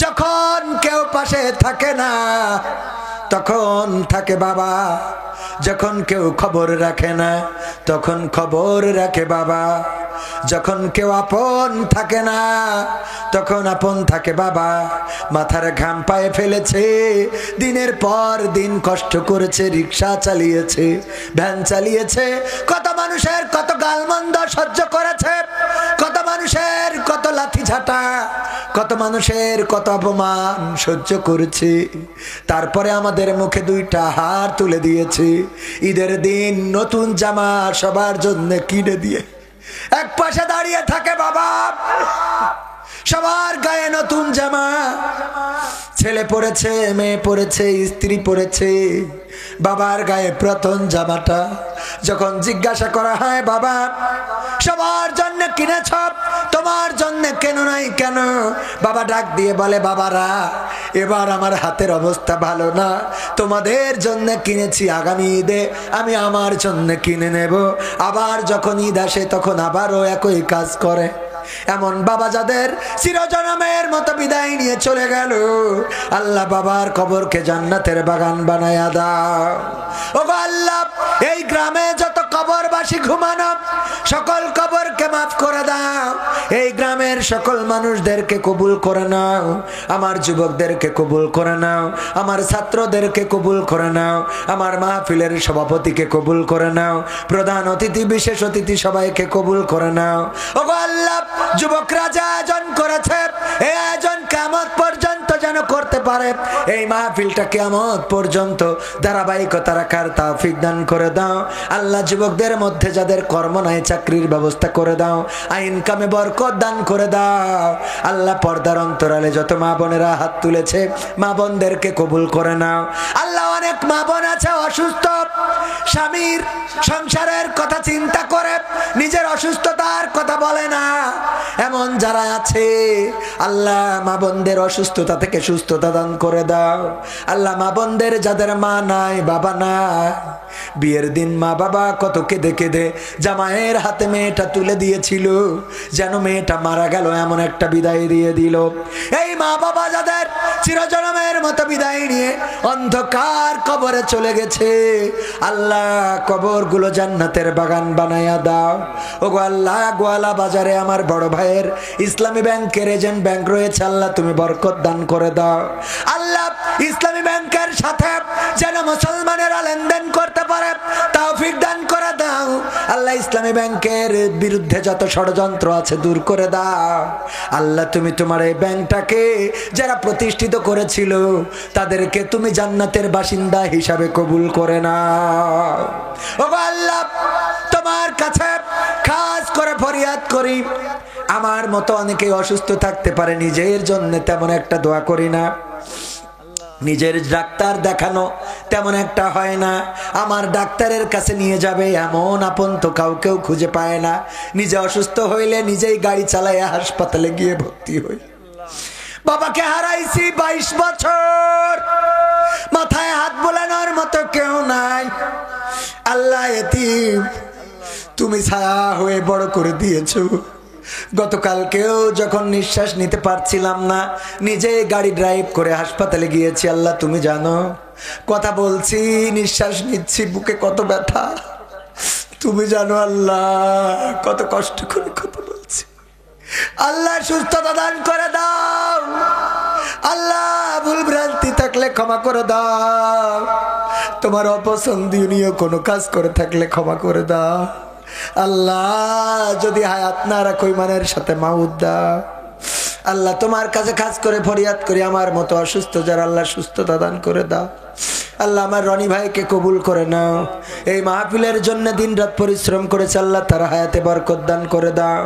যখন কেউ পাশে থাকে না তখন থাকে বাবা যখন কেউ খবর রাখে না তখন খবর রাখে বাবা যখন কেউ আপন থাকে না তখন আপন থাকে বাবা মাথার ঘাম পায়ে ফেলেছে দিনের পর দিন কষ্ট করেছে রিকশা চালিয়েছে ভ্যান চালিয়েছে কত মানুষের কত গালমন্দ সহ্য করেছে কত মানুষের কত লাঠি ঝাঁটা কত মানুষের কত অপমান সহ্য করেছে তারপরে আমাদের মুখে দুইটা হার তুলে দিয়েছে ঈদের দিন নতুন জামা সবার জন্য কিনে দিয়ে এক পাশে দাঁড়িয়ে থাকে বাবা সবার গায়ে নতুন জামা ছেলে পরেছে মেয়ে পরেছে স্ত্রী পরেছে বাবার গায়ে প্রথম জামাটা যখন জিজ্ঞাসা করা হয় বাবা সবার জন্য কিনেছ তোমার জন্য কেন নাই কেন বাবা ডাক দিয়ে বলে বাবারা এবার আমার হাতের অবস্থা ভালো না তোমাদের জন্য কিনেছি আগামী ঈদে আমি আমার জন্য কিনে নেব আবার যখন ঈদ আসে তখন আবারও একই কাজ করে এমন বাবা যাদের চিরজনমের মতো বিদায় নিয়ে চলে গেল আল্লাহ বাবার কবরকে জান্নাতের বাগান বানায়া দাও ওগো আল্লাহ এই গ্রামে যত কবরবাসী ঘুমানো সকল কবরকে মাফ করে দাও এই গ্রামের সকল মানুষদেরকে কবুল করে নাও আমার যুবকদেরকে কবুল করে নাও আমার ছাত্রদেরকে কবুল করে নাও আমার মাহফিলের সভাপতিকে কবুল করে নাও প্রধান অতিথি বিশেষ অতিথি সবাইকে কবুল করে নাও ওগো আল্লাহ যুবকরা যে আয়োজন করেছে এই আয়োজন কিয়ামত পর্যন্ত যেন করতে পারে এই মাহফিলটা কিয়ামত পর্যন্ত ধারাবাহিকতা রাখার তৌফিক দান করে দাও আল্লাহ যুবকদের মধ্যে যাদের কর্ম নাই চাকরির ব্যবস্থা করে দাও ইনকামে বরকত দান করে দাও আল্লাহ পর্দার অন্তরালে যত মা বোনেরা হাত তুলেছে মা বোনদেরকে কবুল করে নাও আল্লাহ অনেক মা বোন আছে অসুস্থ স্বামীর সংসারের কথা চিন্তা করে নিজের অসুস্থতার কথা বলে না, এমন যারা আছে আল্লাহ মা বোনদের অসুস্থতা থেকে সুস্থতা দান করে দাও। আল্লাহ মা বোনদের যাদের মা নাই বাবা নাই, বিয়ের দিন মা বাবা কত কেঁদে কেঁদে জামাইয়ের হাতে মেয়েটা তুলে দিয়েছিল, যেন মেয়েটা মারা গেল এমন একটা বিদায় দিয়ে দিল। এই মা বাবা যাদের চিরজনমের মতো বিদায় নিয়ে অন্ধকার কবরে চলে গেছে, আল্লাহ কবরগুলো জান্নাতের বাগান বানায়া দাও। ওগো আল্লাহ, গোয়ালা বাজারে আমার বড় ভাইয়ের ইসলামী ব্যাংকের এজেন্ট ব্যাংক রয়েছে, আল্লাহ তুমি বরকত দান করে দাও। আল্লাহ ইসলামী ব্যাংকের সাথে যেন মুসলমানেরা লেনদেন করতে পারে তৌফিক দান করে দাও। আল্লাহ ইসলামী ব্যাংকের বিরুদ্ধে যত ষড়যন্ত্র আছে দূর করে দাও। আল্লাহ তুমি তোমার এই ব্যাংকটাকে যারা প্রতিষ্ঠিত করেছিল তাদেরকে তুমি জান্নাতের বাসিন্দা হিসাবে কবুল করে নাও। ওগো আল্লাহ, তোমার কাছে খাস করে ফরিয়াদ করি, আমার মতো অনেকে অসুস্থ থাকতে পারে, নিজের জন্য তেমন একটা দোয়া করি না, নিজের ডাক্তার দেখানো তেমন একটা হয় না, আমার ডাক্তারের কাছে নিয়ে যাবে এমন আপন তো কাউকেও খুঁজে পায় না। নিজে অসুস্থ হইলে নিজেই গাড়ি চালায় হাসপাতালে গিয়ে ভর্তি হই। বাবাকে হারাইছি 22 বছর, মাথায় হাত বোলানোর মতো কেউ নাই। আল্লাহ এতিম তুমি ছায়া হয়ে বড় করে দিয়েছো। গতকালকেও যখন নিঃশ্বাস নিতে পারছিলাম না, নিজে গাড়ি ড্রাইভ করে হাসপাতালে গিয়েছি। আল্লাহ তুমি জানো, কথা বলছি, নিঃশ্বাস নিচ্ছি, বুকে কত ব্যথা তুমি জানো। আল্লাহ কত কষ্ট করে কথা বলছি। আল্লাহ সুস্থতা দান করে দাও। আল্লাহ ভুল ভ্রান্তি থাকলে ক্ষমা করে দাও। তোমার অপছন্দনীয় কোনো কাজ করে থাকলে ক্ষমা করে দাও। আল্লাহ যদি হায়াত না রাখো ইমানের সাথে মাউত দাও। আল্লাহ তোমার কাছে খাস করে ফরিয়াদ করি, আমার মতো অসুস্থ যারা, আল্লাহ সুস্থতা দান করে দাও। আল্লাহ আমার রনি ভাইকে কবুল করে নাও। এই মাহফিলের জন্য দিনরাত পরিশ্রম করেছে, আল্লাহ তার হায়াতে বরকত দান করে দাও।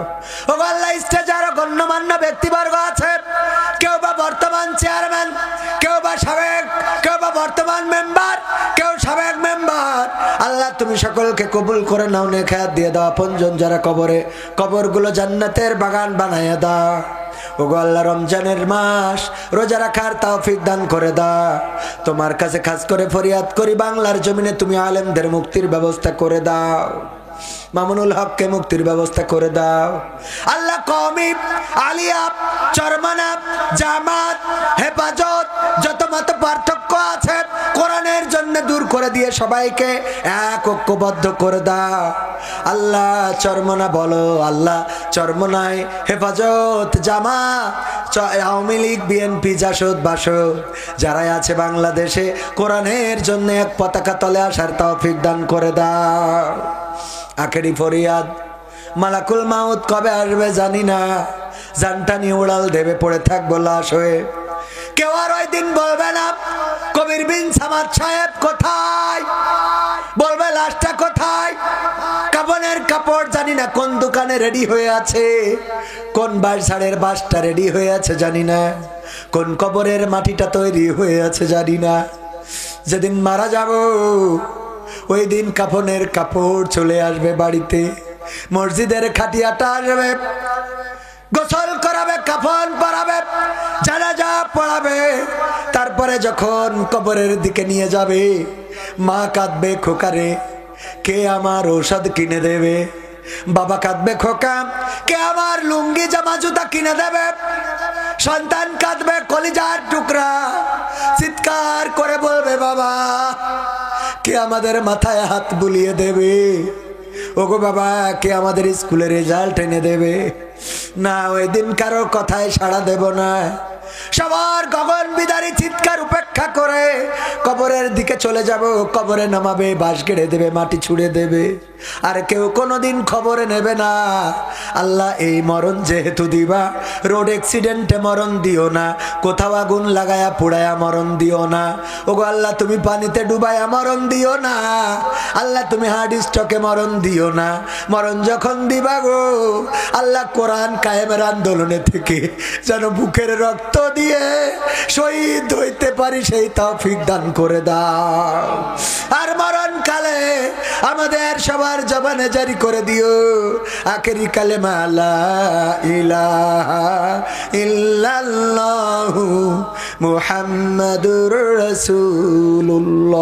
ও আল্লাহ, স্টেজে আরো গণ্যমান্য ব্যক্তিবর্গ আছে, কেউ বা বর্তমান চেয়ারম্যান, কেউ বা সাবেক, কেউ বা বর্তমান মেম্বার, কেউ সাবেক মেম্বার। আল্লাহ তুমি সকলকে কবুল করে নাও, নেখায়াত দিয়ে দাও। আপনজন যারা কবরে, কবরগুলো জান্নাতের বাগান বানায়া দাও। ওগো আল্লাহ, রমজানের মাস রোজা রাখার তৌফিক দান করে দাও। তোমার কাছে খাস করে ফরিয়াদ করি, বাংলার জমিনে তুমি আলেমদের মুক্তির ব্যবস্থা করে দাও। মামুনুল হককে মুক্তির ব্যবস্থা করে দাও। আল্লাহ কওমি, আলিয়া, চরমানা, জামাত, হেফাজত যত মত পার্থক্য আছে কোরআনের জন্য দূর করে দিয়ে সবাইকে এক ঐক্যবদ্ধ করে দাও। আল্লাহ চরমনা বলো, আল্লাহ চরমনায় হেফাজত, জামাত, আওয়ামী লীগ, বিএনপি, জাসদ, বাসদ যারাই আছে বাংলাদেশে কোরআনের জন্য এক পতাকা তলে আসার তৌফিক দান করে দাও। আখেরি ফরিয়াদ, মালাকুল মাউত কবে আসবে জানি না, জানটা নিয়ে উড়াল দেবে, পড়ে থাকবো লাশ হয়ে। কেউ আর ওই দিন বলবে না কবির বিন সামাদ সাহেব কোথায়, বলবে লাশটা কোথায়। কাফনের কাপড় জানি না কোন দোকানে রেডি হয়ে আছে, কোন বাসারের বাসটা রেডি হয়ে আছে জানি না, কোন কবরের মাটিটা তৈরি হয়ে আছে জানি না। যেদিন মারা যাব ওই দিন কাফনের কাপড় চলে আসবে বাড়িতে, মসজিদের খাটিয়াটা আসবে, গোসল করাবে, কাফন পরাবে, জানাজা পড়াবে। তারপরে যখন কবরের দিকে নিয়ে যাবে, মা কাঁদবে, খোকারে কে আমার ঔষধ কিনে দেবে। বাবা কাঁদবে, খোকা কে আমার লুঙ্গি জামা জুতা কিনে দেবে। সন্তান কাঁদবে, কলিজার টুকরা চিৎকার করে বলবে, বাবা কে আমাদের মাথায় হাত বুলিয়ে দেবে। ওগো বাবা কে আমাদের স্কুলের রেজাল্ট এনে দেবে। না, ওই দিন কারো কথায় সাড়া দেব না। সবার গগন বিদারী চিৎকার উপেক্ষা করে কবরের দিকে চলে যাব। কবরে নামাবে, বাঁশ গেড়ে দেবে, মাটি ছুঁড়ে দেবে, আর কেউ কোনোদিন খবরে নেবে না। আল্লাহ এই মরণ যেহেতু দিবা, রোড অ্যাক্সিডেন্টে মরণ দিও না, কোথাও আগুন লাগায়া পোড়ায়া মরণ দিও না। ওগো আল্লাহ তুমি পানিতে ডুবায়া মরণ দিও না। আল্লাহ তুমি হার্ট স্ট্রোকে মরণ দিও না। মরণ যখন দিবা গো আল্লাহ, কোরআন কায়েমের আন্দোলনে থেকে যেন বুকের রক্ত দিয়ে শহীদ হইতে পারি সেই তৌফিক দান করে দাও। আর মরণ কালে আমাদের সবার জবানে জারি করে দিও আখেরি কালেমা লা ইলাহা ইল্লাল্লাহু মুহাম্মাদুর রাসূলুল্লাহ।